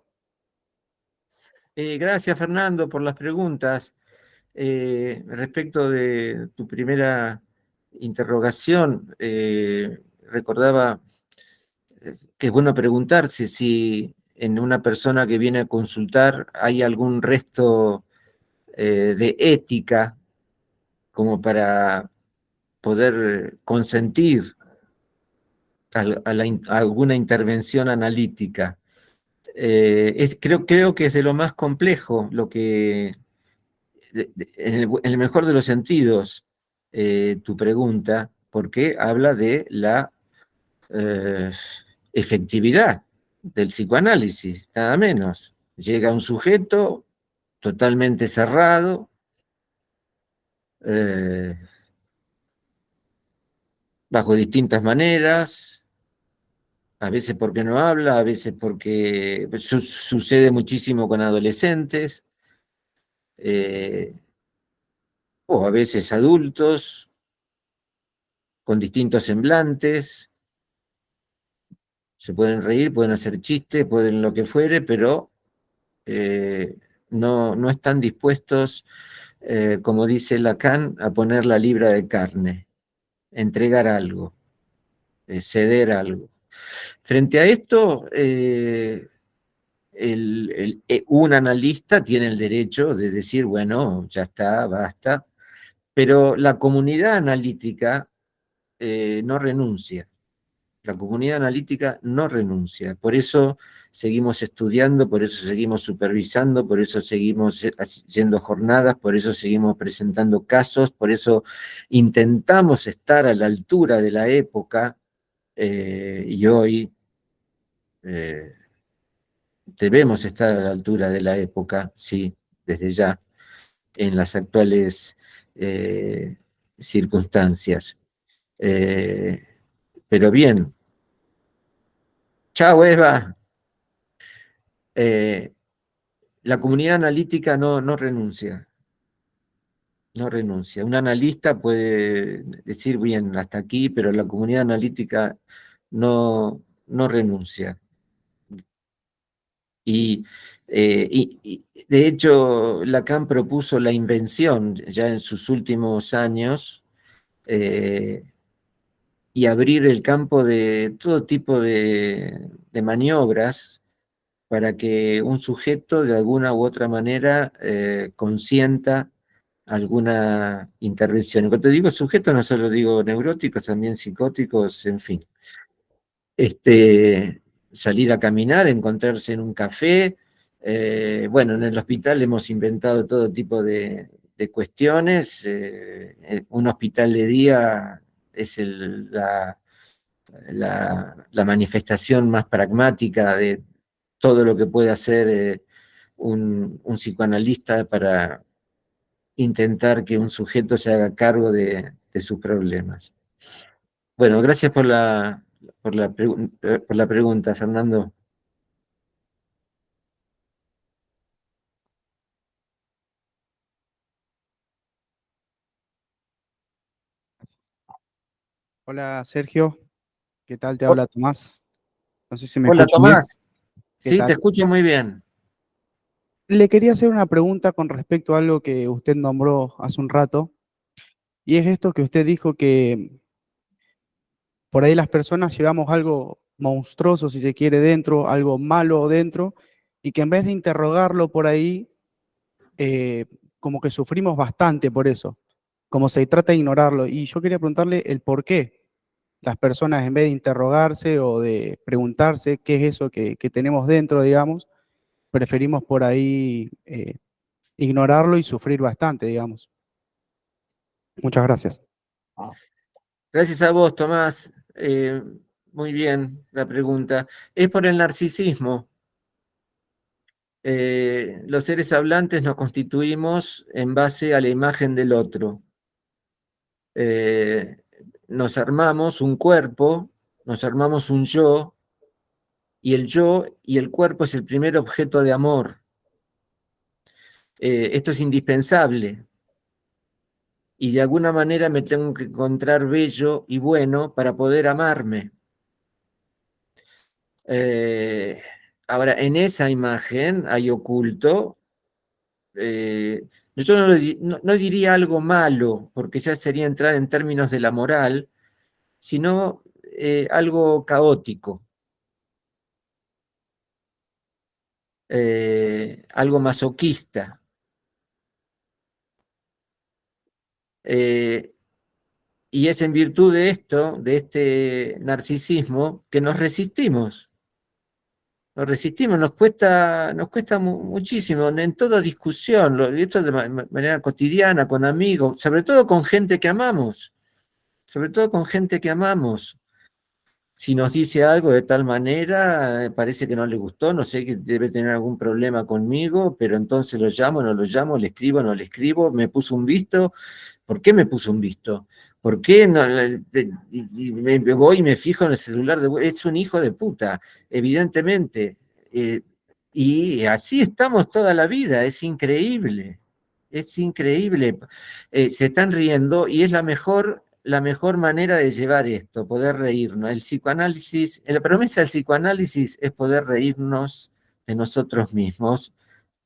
Gracias Fernando por las preguntas. Respecto de tu primera interrogación, recordaba que es bueno preguntarse si en una persona que viene a consultar hay algún resto de ética como para poder consentir a alguna intervención analítica. Creo que es de lo más complejo, lo que, en el mejor de los sentidos, tu pregunta, porque habla de la eh, efectividad del psicoanálisis, nada menos. Llega un sujeto totalmente cerrado, eh, bajo distintas maneras, a veces porque no habla, a veces porque sucede muchísimo con adolescentes, o a veces adultos, con distintos semblantes, se pueden reír, pueden hacer chistes, pueden lo que fuere, pero no están dispuestos, como dice Lacan, a poner la libra de carne, entregar algo, ceder algo. Frente a esto, un analista tiene el derecho de decir, bueno, ya está, basta, pero la comunidad analítica no renuncia. La comunidad analítica no renuncia. Por eso seguimos estudiando, por eso seguimos supervisando, por eso seguimos haciendo jornadas, por eso seguimos presentando casos, por eso intentamos estar a la altura de la época, y hoy debemos estar a la altura de la época, sí, desde ya, en las actuales circunstancias. Pero bien. Chao, Eva. La comunidad analítica no renuncia. No renuncia. Un analista puede decir, bien, hasta aquí, pero la comunidad analítica no renuncia. Y de hecho, Lacan propuso la invención ya en sus últimos años, y abrir el campo de todo tipo de maniobras para que un sujeto de alguna u otra manera consienta alguna intervención. Y cuando digo sujeto no solo digo neuróticos, también psicóticos, en fin. Salir a caminar, encontrarse en un café. Bueno, en el hospital hemos inventado todo tipo de cuestiones. Un hospital de día es la manifestación más pragmática de todo lo que puede hacer un psicoanalista para intentar que un sujeto se haga cargo de sus problemas. Bueno, gracias por la pregunta, Fernando. Hola Sergio, ¿qué tal? Te habla Tomás. No sé si me Hola, escuchas bien. Tomás. ¿Qué Sí, tal? te escucho muy bien. Le quería hacer una pregunta con respecto a algo que usted nombró hace un rato, y es esto que usted dijo que por ahí las personas llevamos algo monstruoso, si se quiere, dentro, algo malo dentro, y que en vez de interrogarlo por ahí, eh, como que sufrimos bastante por eso, como se trata de ignorarlo. Y yo quería preguntarle el por qué las personas, en vez de interrogarse o de preguntarse qué es eso que tenemos dentro, digamos, preferimos por ahí ignorarlo y sufrir bastante, digamos. Muchas gracias. Gracias a vos, Tomás. Muy bien la pregunta. Es por el narcisismo. Los seres hablantes nos constituimos en base a la imagen del otro. Nos armamos un cuerpo, nos armamos un yo, y el yo y el cuerpo es el primer objeto de amor. Esto es indispensable, y de alguna manera me tengo que encontrar bello y bueno para poder amarme. Ahora, en esa imagen hay oculto, yo no diría algo malo, porque ya sería entrar en términos de la moral, sino algo caótico, algo masoquista. Y es en virtud de esto, de este narcisismo, que nos resistimos. Nos cuesta muchísimo, en toda discusión, esto de manera cotidiana, con amigos, sobre todo con gente que amamos, sobre todo con gente que amamos. Si nos dice algo de tal manera, parece que no le gustó, no sé, que debe tener algún problema conmigo, pero entonces lo llamo, no lo llamo, le escribo, no le escribo, me puso un visto. ¿Por qué me puso un visto? ¿Por qué no, me voy y me fijo en el celular? Es un hijo de puta, evidentemente. Y así estamos toda la vida, es increíble. Es increíble. Se están riendo y es la mejor manera de llevar esto, poder reírnos. El psicoanálisis, la promesa del psicoanálisis es poder reírnos de nosotros mismos,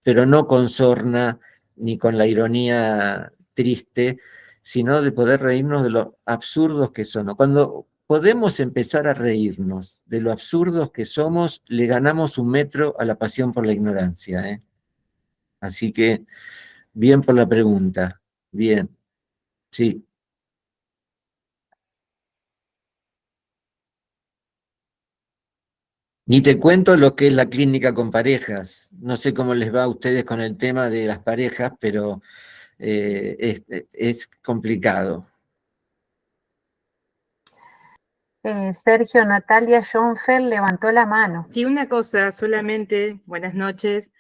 pero no con sorna ni con la ironía triste, sino de poder reírnos de lo absurdos que somos. Cuando podemos empezar a reírnos de lo absurdos que somos, le ganamos 1 metro a la pasión por la ignorancia, ¿eh? Así que, bien por la pregunta. Bien, sí. Ni te cuento lo que es la clínica con parejas. No sé cómo les va a ustedes con el tema de las parejas, pero es complicado. Sergio, Natalia Schoenfeld levantó la mano. Sí, una cosa solamente, buenas noches.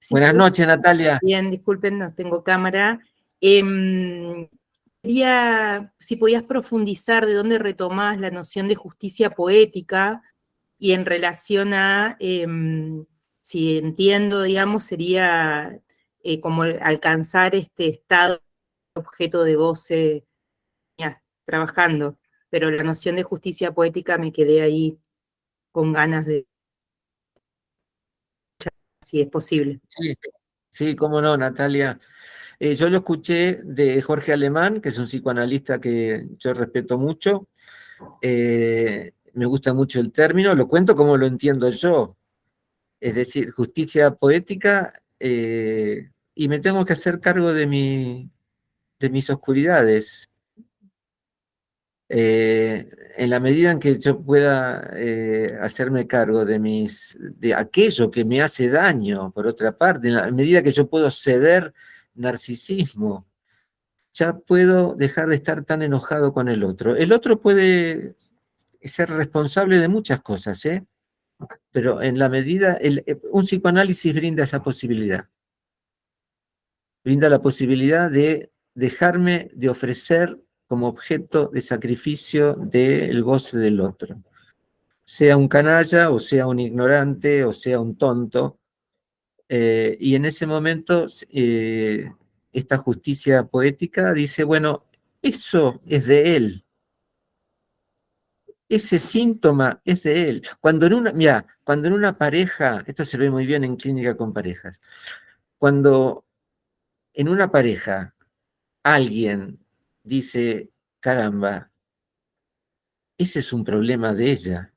Si Buenas puedes- noches, Natalia. Bien, disculpen, no tengo cámara. Quería, si podías profundizar de dónde retomás la noción de justicia poética y en relación a, si entiendo, digamos, sería como alcanzar este estado objeto de goce ya, trabajando, pero la noción de justicia poética me quedé ahí con ganas de, si es posible. Sí, sí, cómo no, Natalia. Yo lo escuché de Jorge Alemán, que es un psicoanalista que yo respeto mucho. Me gusta mucho el término, lo cuento como lo entiendo yo. Es decir, justicia poética, y me tengo que hacer cargo de mis oscuridades. En la medida en que yo pueda hacerme cargo de aquello que me hace daño, por otra parte, en la medida que yo puedo ceder narcisismo, ya puedo dejar de estar tan enojado con el otro. El otro puede ser responsable de muchas cosas, ¿eh? Pero en la medida, un psicoanálisis brinda esa posibilidad. Brinda la posibilidad de dejarme de ofrecer como objeto de sacrificio del goce del otro. Sea un canalla, o sea un ignorante, o sea un tonto. Y en ese momento, esta justicia poética dice, bueno, eso es de él. Ese síntoma es de él. Mira, cuando en una pareja, esto se ve muy bien en clínica con parejas, cuando en una pareja alguien dice, caramba, ese es un problema de ella.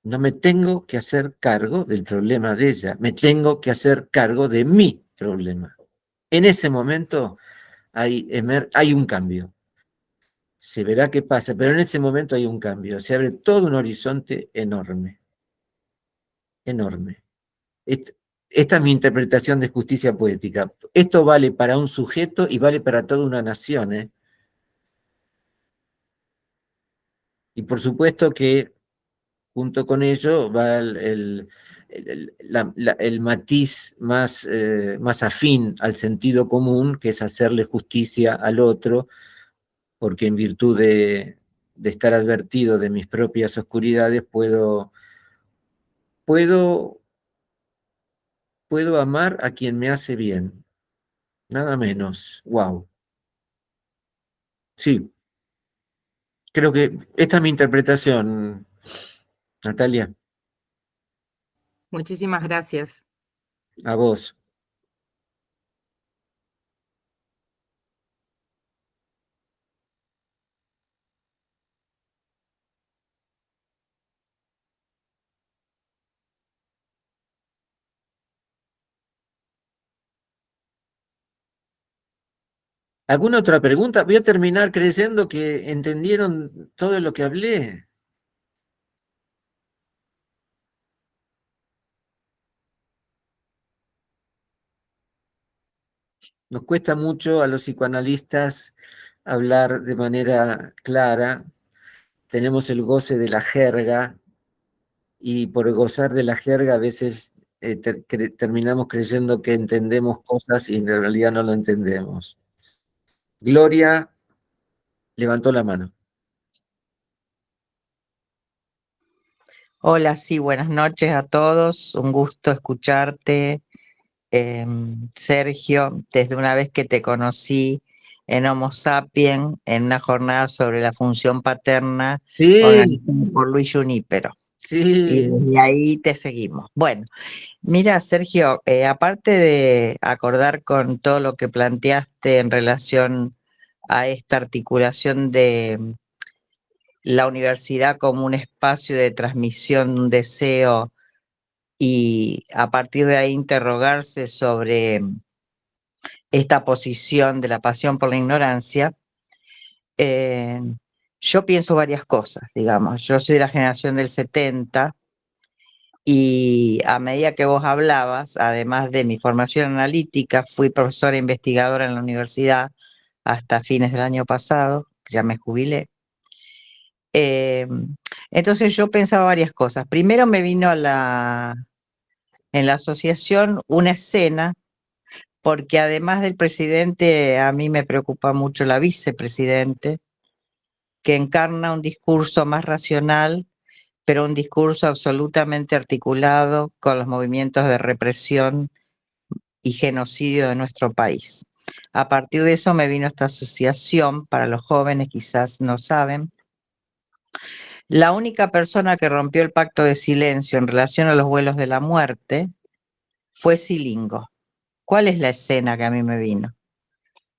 No me tengo que hacer cargo del problema de ella, me tengo que hacer cargo de mi problema. En ese momento hay un cambio. Se verá qué pasa, pero en ese momento hay un cambio. Se abre todo un horizonte enorme, enorme. Esta es mi interpretación de justicia poética. Esto vale para un sujeto y vale para toda una nación, ¿eh? Y por supuesto que junto con ello va el matiz más afín al sentido común, que es hacerle justicia al otro, porque en virtud de estar advertido de mis propias oscuridades, puedo amar a quien me hace bien, nada menos. Wow. Sí, creo que esta es mi interpretación, Natalia. Muchísimas gracias. A vos. ¿Alguna otra pregunta? Voy a terminar creyendo que entendieron todo lo que hablé. Nos cuesta mucho a los psicoanalistas hablar de manera clara. Tenemos el goce de la jerga y por gozar de la jerga a veces terminamos creyendo que entendemos cosas y en realidad no lo entendemos. Gloria levantó la mano. Hola, sí, buenas noches a todos. Un gusto escucharte, Sergio, desde una vez que te conocí en Homo Sapiens, en una jornada sobre la función paterna Sí, organizada por Luis Junípero. Y sí. desde ahí te seguimos. Bueno, mira, Sergio, aparte de acordar con todo lo que planteaste en relación a esta articulación de la universidad como un espacio de transmisión de un deseo y a partir de ahí interrogarse sobre esta posición de la pasión por la ignorancia, eh, yo pienso varias cosas, digamos. Yo soy de la generación del 70 y a medida que vos hablabas, además de mi formación analítica, fui profesora e investigadora en la universidad hasta fines del año pasado, que ya me jubilé. Entonces yo pensaba varias cosas. Primero me vino en la asociación una escena, porque además del presidente, a mí me preocupa mucho la vicepresidente, que encarna un discurso más racional, pero un discurso absolutamente articulado con los movimientos de represión y genocidio de nuestro país. A partir de eso me vino esta asociación, para los jóvenes quizás no saben. La única persona que rompió el pacto de silencio en relación a los vuelos de la muerte fue Scilingo. ¿Cuál es la escena que a mí me vino?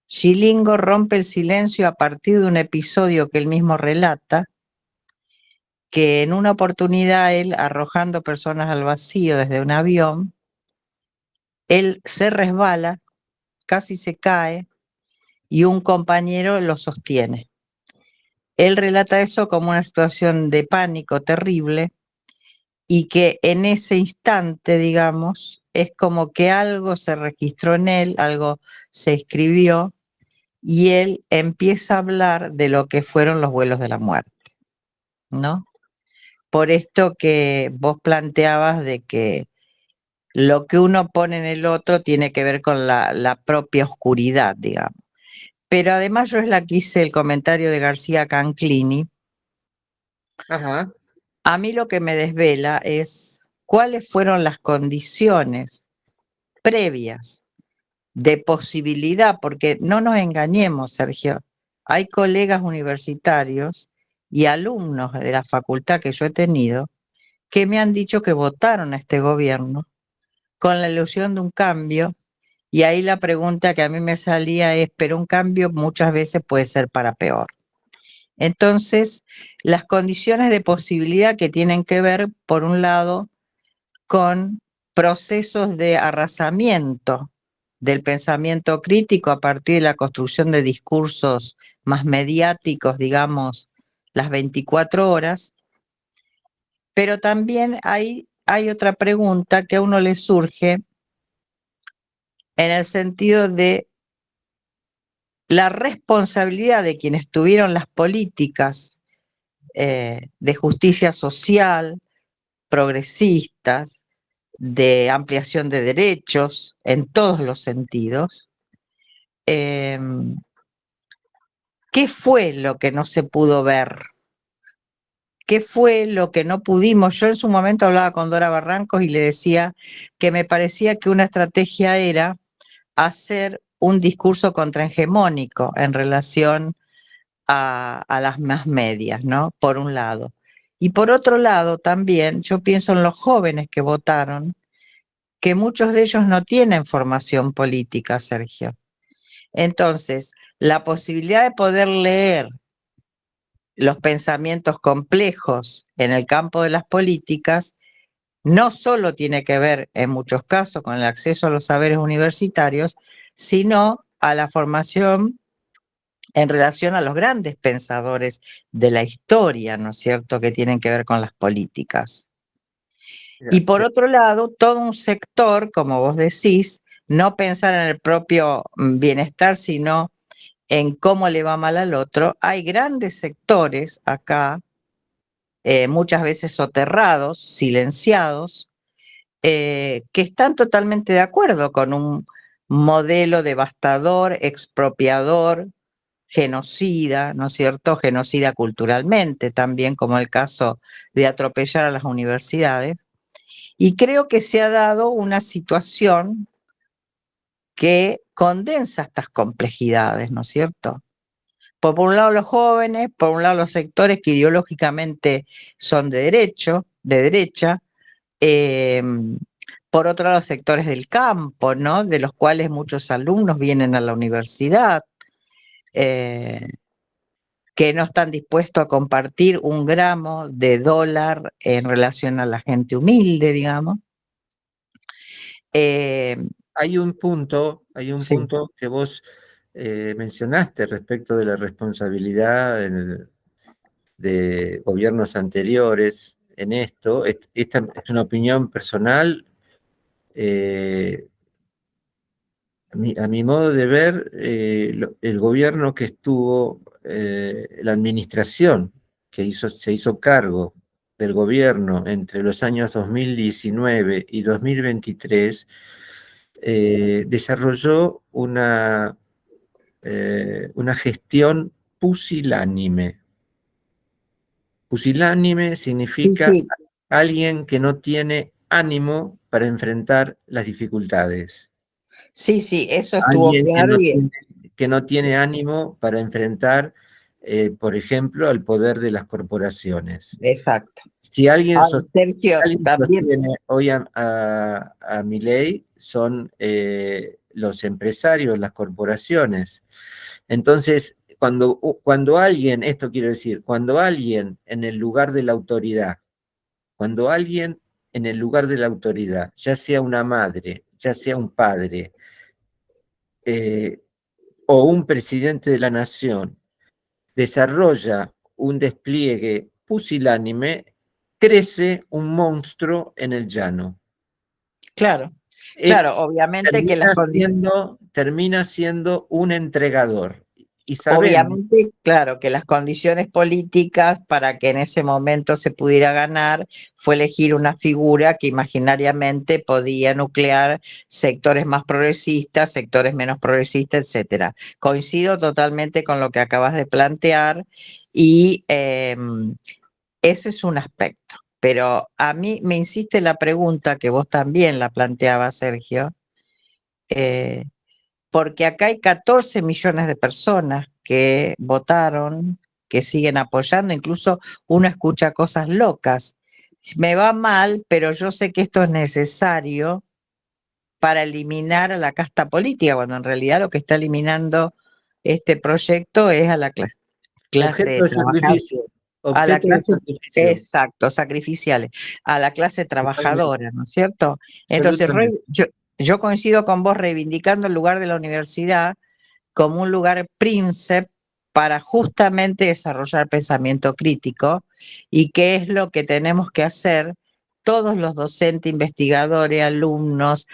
Scilingo rompe el silencio a partir de un episodio que él mismo relata, que en una oportunidad él, arrojando personas al vacío desde un avión, él se resbala, casi se cae, y un compañero lo sostiene. Él relata eso como una situación de pánico terrible y que en ese instante, digamos, es como que algo se registró en él, algo se escribió y él empieza a hablar de lo que fueron los vuelos de la muerte, ¿no? Por esto que vos planteabas de que lo que uno pone en el otro tiene que ver con la propia oscuridad, digamos. Pero además yo es la que hice el comentario de García Canclini. Ajá. A mí lo que me desvela es cuáles fueron las condiciones previas de posibilidad, porque no nos engañemos, Sergio, hay colegas universitarios y alumnos de la facultad que yo he tenido que me han dicho que votaron a este gobierno con la ilusión de un cambio, y ahí la pregunta que a mí me salía es, pero un cambio muchas veces puede ser para peor. Entonces, las condiciones de posibilidad que tienen que ver, por un lado, con procesos de arrasamiento del pensamiento crítico a partir de la construcción de discursos más mediáticos, digamos, las 24 horas, pero también hay otra pregunta que a uno le surge en el sentido de la responsabilidad de quienes tuvieron las políticas de justicia social, progresistas, de ampliación de derechos en todos los sentidos. ¿Qué fue lo que no se pudo ver? ¿Qué fue lo que no pudimos? Yo en su momento hablaba con Dora Barrancos y le decía que me parecía que una estrategia era hacer un discurso contrahegemónico en relación a las más medias, ¿no? Por un lado. Y por otro lado también yo pienso en los jóvenes que votaron, que muchos de ellos no tienen formación política, Sergio. Entonces, la posibilidad de poder leer los pensamientos complejos en el campo de las políticas no solo tiene que ver, en muchos casos, con el acceso a los saberes universitarios, sino a la formación en relación a los grandes pensadores de la historia, ¿no es cierto?, que tienen que ver con las políticas. Y por otro lado, todo un sector, como vos decís, no pensar en el propio bienestar, sino en cómo le va mal al otro. Hay grandes sectores acá, muchas veces soterrados, silenciados, que están totalmente de acuerdo con un modelo devastador, expropiador, genocida, ¿no es cierto?, genocida culturalmente también, como el caso de atropellar a las universidades. Y creo que se ha dado una situación que condensa estas complejidades, ¿no es cierto? Por un lado los jóvenes, por un lado los sectores que ideológicamente son de derecha, por otro lado los sectores del campo, ¿no? De los cuales muchos alumnos vienen a la universidad, que no están dispuestos a compartir un gramo de dólar en relación a la gente humilde, digamos. Hay un punto Sí. que vos mencionaste respecto de la responsabilidad de gobiernos anteriores en esto. Esta es una opinión personal. A mi modo de ver, el gobierno que estuvo, la administración que se hizo cargo del gobierno entre los años 2019 y 2023, desarrolló una gestión pusilánime. Pusilánime significa Sí, alguien que no tiene ánimo para enfrentar las dificultades. sí, eso estuvo Alguien claro y que no tiene ánimo para enfrentar, por ejemplo, al poder de las corporaciones. exacto. Si alguien, Ahora, Sergio, también, sostiene hoy a Milei, son los empresarios, las corporaciones. Entonces, cuando alguien, esto quiero decir, cuando alguien en el lugar de la autoridad, ya sea una madre, ya sea un padre, o un presidente de la nación, desarrolla un despliegue pusilánime, crece un monstruo en el llano. claro, obviamente que las condiciones, Termina siendo un entregador. Y sabemos, obviamente, claro, que las condiciones políticas para que en ese momento se pudiera ganar fue elegir una figura que imaginariamente podía nuclear sectores más progresistas, sectores menos progresistas, etcétera. Coincido totalmente con lo que acabas de plantear y ese es un aspecto. Pero a mí me insiste la pregunta que vos también la planteabas, Sergio, porque acá hay 14 millones de personas que votaron, que siguen apoyando, incluso uno escucha cosas locas. Me va mal, pero yo sé que esto es necesario para eliminar a la casta política, cuando en realidad lo que está eliminando este proyecto es a la clase objeto de trabajadora. sacrificio. A la Objeto de clase, sacrificio. exacto, sacrificiales, a la clase trabajadora, ¿no es cierto? Entonces, Absolutamente. yo coincido con vos reivindicando el lugar de la universidad como un lugar príncipe para justamente desarrollar pensamiento crítico y qué es lo que tenemos que hacer todos los docentes, investigadores, alumnos,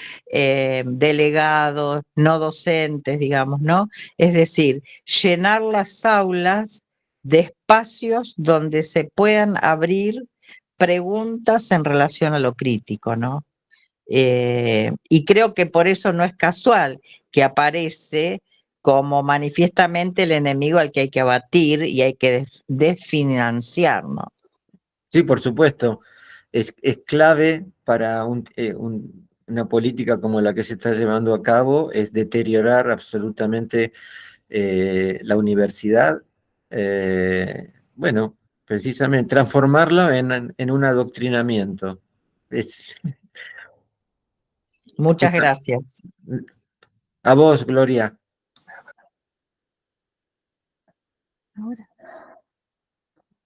delegados, no docentes, digamos, ¿no? Es decir, llenar las aulas de espacios donde se puedan abrir preguntas en relación a lo crítico, ¿no? Y creo que por eso no es casual que aparece como manifiestamente el enemigo al que hay que abatir y hay que desfinanciar, ¿no? Sí, por supuesto. Es clave para una política como la que se está llevando a cabo, es deteriorar absolutamente la universidad. Bueno, precisamente transformarlo en un adoctrinamiento. Muchas gracias. A vos, Gloria.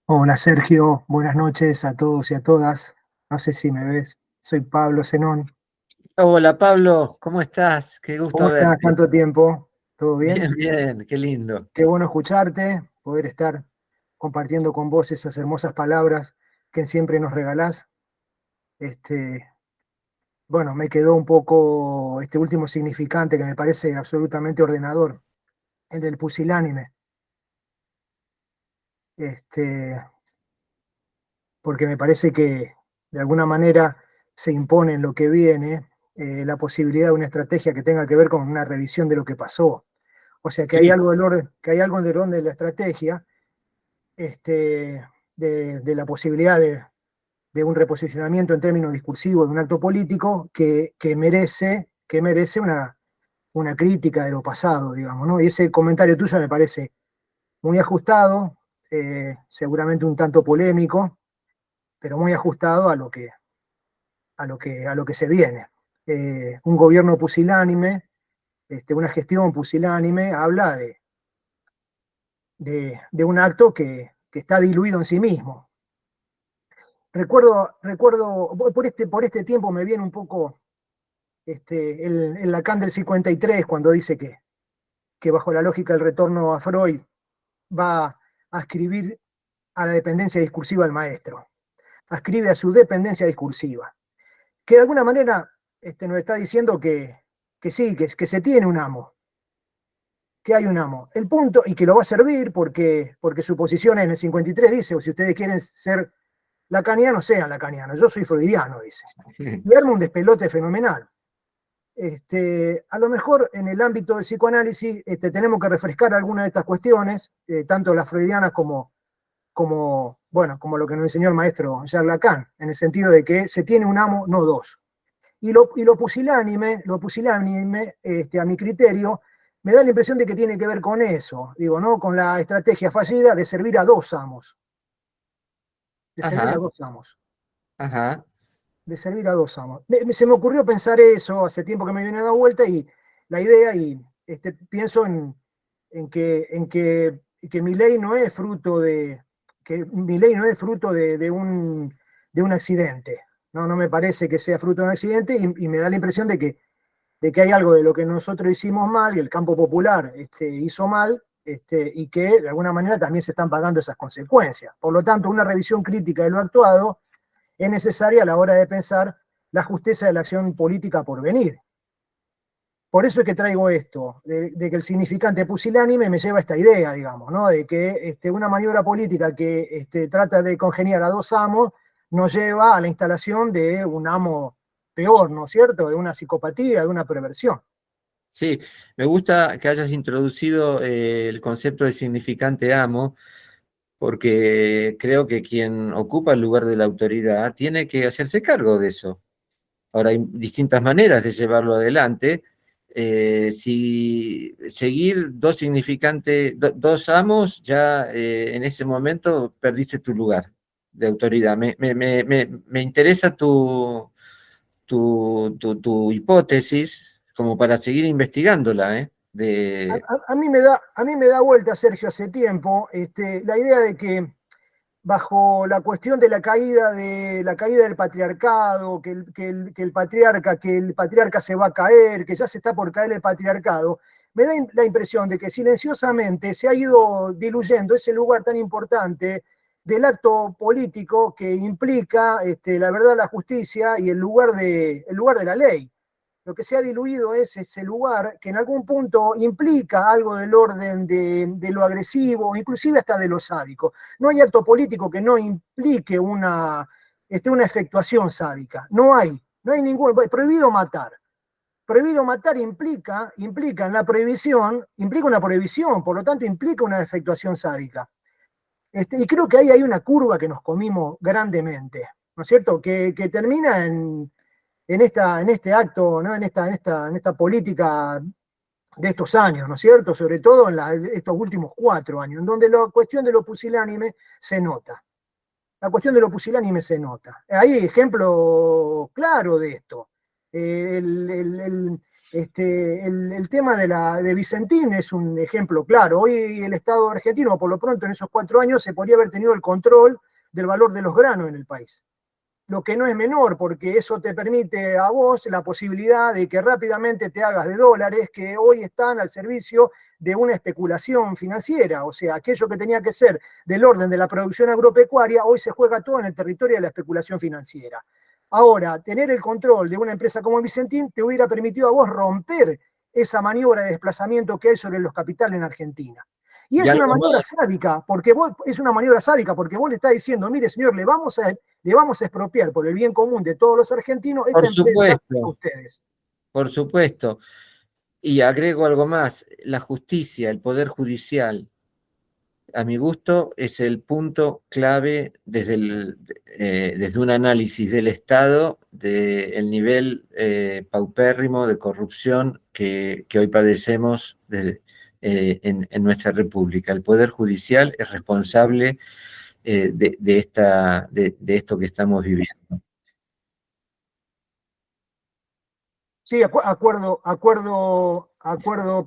Hola Sergio, buenas noches a todos y a todas. No sé si me ves, soy Pablo Zenón. Hola, Pablo, ¿cómo estás? Qué gusto ¿Cómo estás? verte. ¿Tanto tiempo? ¿Todo bien? Bien, bien, qué lindo. Qué bueno escucharte, poder estar compartiendo con vos esas hermosas palabras que siempre nos regalás. Bueno, me quedó un poco este último significante que me parece absolutamente ordenador, el del pusilánime. Porque me parece que de alguna manera se impone en lo que viene la posibilidad de una estrategia que tenga que ver con una revisión de lo que pasó. O sea que hay Sí. algo del orden, que hay algo del orden de la estrategia, de la posibilidad de un reposicionamiento en términos discursivos de un acto político que merece una crítica de lo pasado, digamos, ¿no? Y ese comentario tuyo me parece muy ajustado, seguramente un tanto polémico, pero muy ajustado a lo que se viene. Un gobierno pusilánime, una gestión pusilánime, habla de un acto que está diluido en sí mismo. Recuerdo por este tiempo me viene un poco el Lacan del 53, cuando dice que bajo la lógica del retorno a Freud va a escribir a la dependencia discursiva del maestro, ascribe a su dependencia discursiva, que de alguna manera nos está diciendo que sí, que se tiene un amo, que hay un amo. El punto, y que lo va a servir porque su posición en el 53 dice, o si ustedes quieren ser lacanianos, sean lacanianos, yo soy freudiano, dice. Y arma un despelote fenomenal. A lo mejor en el ámbito del psicoanálisis tenemos que refrescar algunas de estas cuestiones, tanto las freudianas como lo que nos enseñó el maestro Jacques Lacan, en el sentido de que se tiene un amo, no dos. Y lo pusilánime, a mi criterio, me da la impresión de que tiene que ver con eso, digo, ¿no? Con la estrategia fallida de servir a dos amos. De servir a dos amos. Ajá. De servir a dos amos. Se me ocurrió pensar eso hace tiempo que me viene dando vuelta y la idea, y pienso en que mi ley no es fruto de un accidente. No me parece que sea fruto de un accidente y me da la impresión de que hay algo de lo que nosotros hicimos mal y el campo popular hizo mal, y que de alguna manera también se están pagando esas consecuencias. Por lo tanto, una revisión crítica de lo actuado es necesaria a la hora de pensar la justeza de la acción política por venir. Por eso es que traigo esto, de que el significante pusilánime me lleva a esta idea, digamos, ¿no? De que una maniobra política que trata de congeniar a dos amos nos lleva a la instalación de un amo peor, ¿no es cierto? De una psicopatía, de una perversión. Sí, me gusta que hayas introducido el concepto de significante amo, porque creo que quien ocupa el lugar de la autoridad tiene que hacerse cargo de eso. Ahora, hay distintas maneras de llevarlo adelante. Si seguir dos dos amos, ya en ese momento perdiste tu lugar de autoridad. Me interesa tu hipótesis como para seguir investigándola, ¿eh? A mí me da vuelta, Sergio, hace tiempo, la idea de que bajo la cuestión de la caída del patriarcado, que el patriarca se va a caer, que ya se está por caer el patriarcado, me da la impresión de que silenciosamente se ha ido diluyendo ese lugar tan importante del acto político que implica la verdad, la justicia y el lugar de la ley. Lo que se ha diluido es ese lugar que en algún punto implica algo del orden de lo agresivo, inclusive hasta de lo sádico. No hay acto político que no implique una efectuación sádica. No hay ningún. Prohibido matar. Prohibido matar implica en la prohibición, implica una prohibición, por lo tanto implica una efectuación sádica. Y creo que ahí hay una curva que nos comimos grandemente, ¿no es cierto? Que termina en este acto, ¿no? en esta política de estos años, ¿no es cierto? Sobre todo en estos últimos 4 años, en donde la cuestión de lo pusilánime se nota. La cuestión de lo pusilánime se nota. Hay ejemplo claro de esto. El tema de Vicentín es un ejemplo claro. Hoy el Estado argentino, por lo pronto en esos 4 años, se podría haber tenido el control del valor de los granos en el país. Lo que no es menor, porque eso te permite a vos la posibilidad de que rápidamente te hagas de dólares que hoy están al servicio de una especulación financiera. O sea, aquello que tenía que ser del orden de la producción agropecuaria, hoy se juega todo en el territorio de la especulación financiera. Ahora, tener el control de una empresa como Vicentín te hubiera permitido a vos romper esa maniobra de desplazamiento que hay sobre los capitales en Argentina. Y es una maniobra sádica, porque vos le estás diciendo, mire señor, le vamos a expropiar por el bien común de todos los argentinos esta empresa a ustedes. Por supuesto. Y agrego algo más, la justicia, el poder judicial, a mi gusto, es el punto clave desde un análisis del Estado, del nivel paupérrimo de corrupción que hoy padecemos en nuestra República. El Poder Judicial es responsable de esto que estamos viviendo. Sí, acuerdo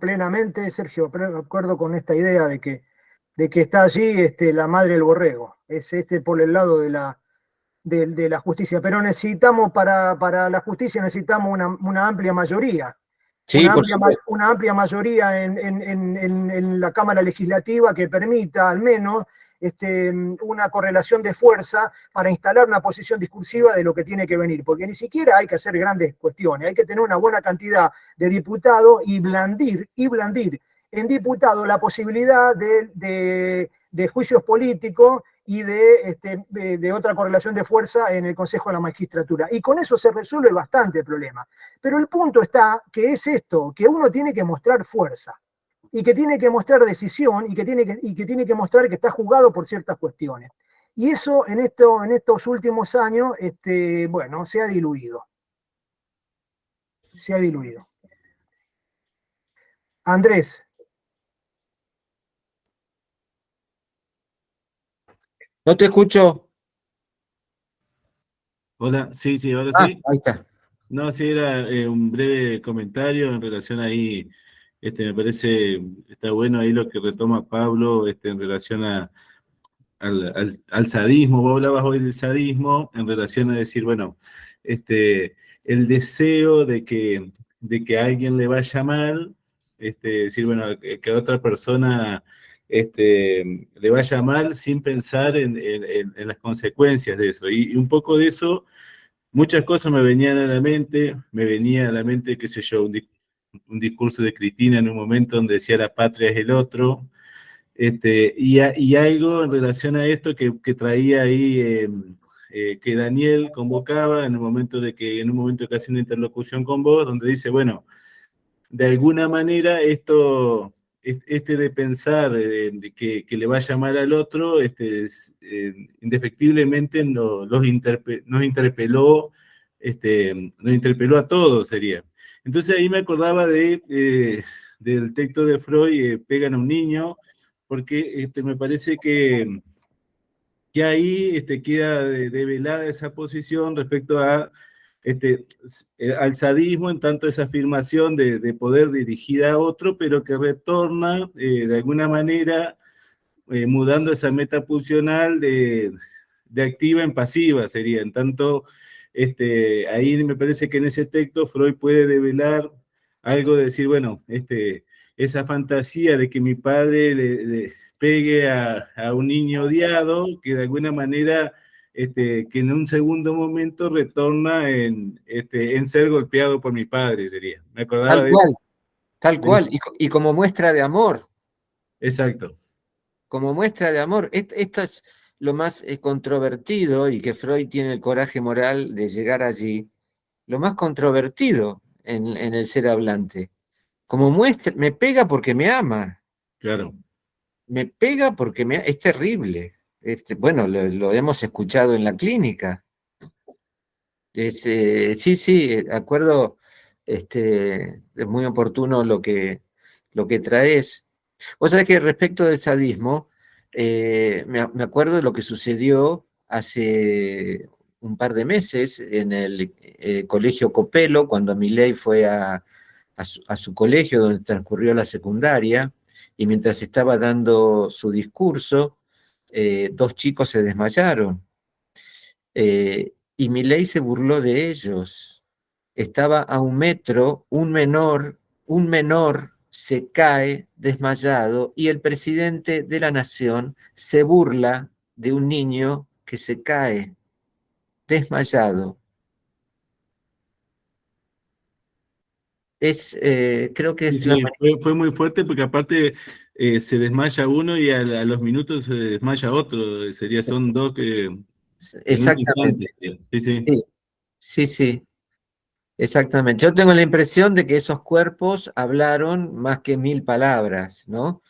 plenamente, Sergio, acuerdo con esta idea de que está allí la madre del borrego, es por el lado de la justicia, pero necesitamos, para la justicia necesitamos una amplia mayoría, Sí, por supuesto. una amplia mayoría en la Cámara Legislativa que permita al menos una correlación de fuerza para instalar una posición discursiva de lo que tiene que venir, porque ni siquiera hay que hacer grandes cuestiones, hay que tener una buena cantidad de diputados y blandir en diputados la posibilidad de juicios políticos y de otra correlación de fuerza en el Consejo de la Magistratura. Y con eso se resuelve bastante el problema. Pero el punto está que es esto, que uno tiene que mostrar fuerza y que tiene que mostrar decisión y que tiene que mostrar que está jugado por ciertas cuestiones. Y eso en estos últimos años, bueno, se ha diluido. Se ha diluido. Andrés. No te escucho. Hola, sí, ahora Ah, sí. ahí está. No, sí, era un breve comentario en relación ahí, me parece, está bueno ahí lo que retoma Pablo, en relación al sadismo. Vos hablabas hoy del sadismo en relación a decir, bueno, el deseo de que a alguien le vaya mal, decir, bueno, que a otra persona le vaya mal sin pensar en las consecuencias de eso. Y un poco de eso, muchas cosas me venían a la mente, qué sé yo, un discurso de Cristina en un momento donde decía la patria es el otro, y algo en relación a esto que traía ahí, que Daniel convocaba en un momento que hace una interlocución con vos, donde dice, bueno, de alguna manera de pensar de que le vaya mal al otro, indefectiblemente nos interpeló a todos, sería. Entonces ahí me acordaba del texto de Freud, Pegan a un niño, porque me parece que ahí queda develada esa posición respecto al sadismo, en tanto esa afirmación de poder dirigida a otro, pero que retorna de alguna manera mudando esa meta pulsional de activa en pasiva, sería. En tanto, ahí me parece que en ese texto Freud puede develar algo de decir, bueno, esa fantasía de que mi padre le pegue a un niño odiado, que de alguna manera, que en un segundo momento retorna en ser golpeado por mi padre, sería. Me acordaba Tal cual, y como muestra de amor. Exacto. Como muestra de amor. Esto es lo más controvertido, y que Freud tiene el coraje moral de llegar allí, lo más controvertido en el ser hablante. Como muestra, me pega porque me ama. Claro. Me pega porque es terrible. Bueno, lo hemos escuchado en la clínica. Sí, de acuerdo, es muy oportuno lo que traes. Vos sabés que respecto del sadismo, me acuerdo de lo que sucedió hace un par de meses en el colegio Copelo, cuando Milei fue a su colegio donde transcurrió la secundaria, y mientras estaba dando su discurso, dos chicos se desmayaron. Y Milei se burló de ellos. Estaba a un metro, un menor se cae desmayado, y el presidente de la nación se burla de un niño que se cae desmayado. Creo que es Sí, fue muy fuerte porque aparte se desmaya uno y a los minutos se desmaya otro. Son dos que en un instante. Exactamente. Sí. Sí, exactamente. Yo tengo la impresión de que esos cuerpos hablaron más que 1000 palabras, ¿no?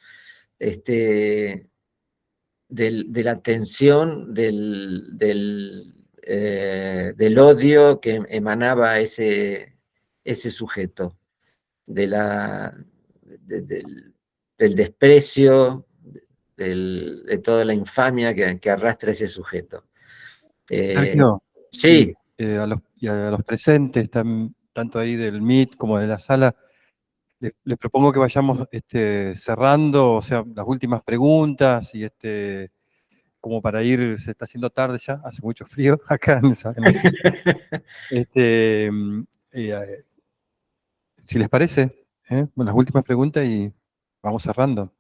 de la tensión, del odio que emanaba ese sujeto, del desprecio, de toda la infamia que arrastra ese sujeto. Sergio, Sí, y a los presentes, tanto ahí del MIT como de la sala, les propongo que vayamos cerrando, o sea, las últimas preguntas y como para ir, se está haciendo tarde ya, hace mucho frío acá en la sala. Si les parece, bueno, las últimas preguntas y vamos cerrando.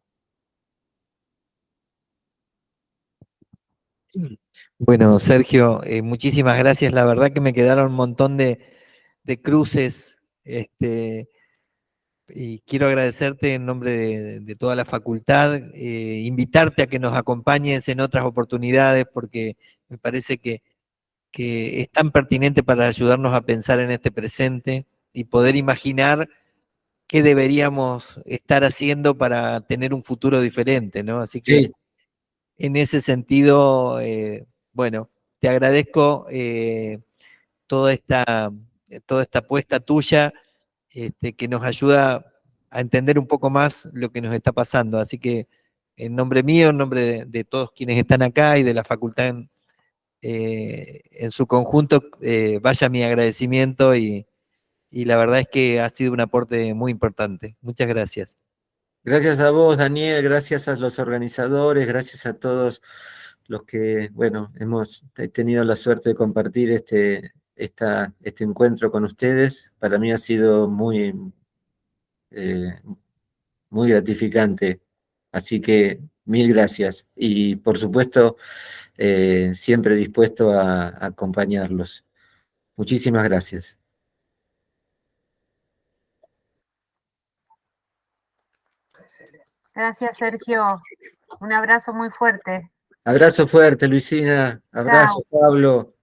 Bueno, Sergio, muchísimas gracias. La verdad que me quedaron un montón de cruces, y quiero agradecerte en nombre de toda la facultad, invitarte a que nos acompañes en otras oportunidades, porque me parece que es tan pertinente para ayudarnos a pensar en este presente y poder imaginar qué deberíamos estar haciendo para tener un futuro diferente, ¿no? Así que sí. en ese sentido, bueno, te agradezco toda esta apuesta tuya, que nos ayuda a entender un poco más lo que nos está pasando. Así que en nombre mío, en nombre de todos quienes están acá y de la facultad en su conjunto, vaya mi agradecimiento y la verdad es que ha sido un aporte muy importante. Muchas gracias. Gracias a vos, Daniel, gracias a los organizadores, gracias a todos los que, bueno, hemos tenido la suerte de compartir este encuentro con ustedes. Para mí ha sido eh, muy gratificante. Así que mil gracias. Y por supuesto, siempre dispuesto a acompañarlos. Muchísimas gracias. Gracias, Sergio. Un abrazo muy fuerte. Abrazo fuerte, Luisina. Abrazo, Chao. Pablo.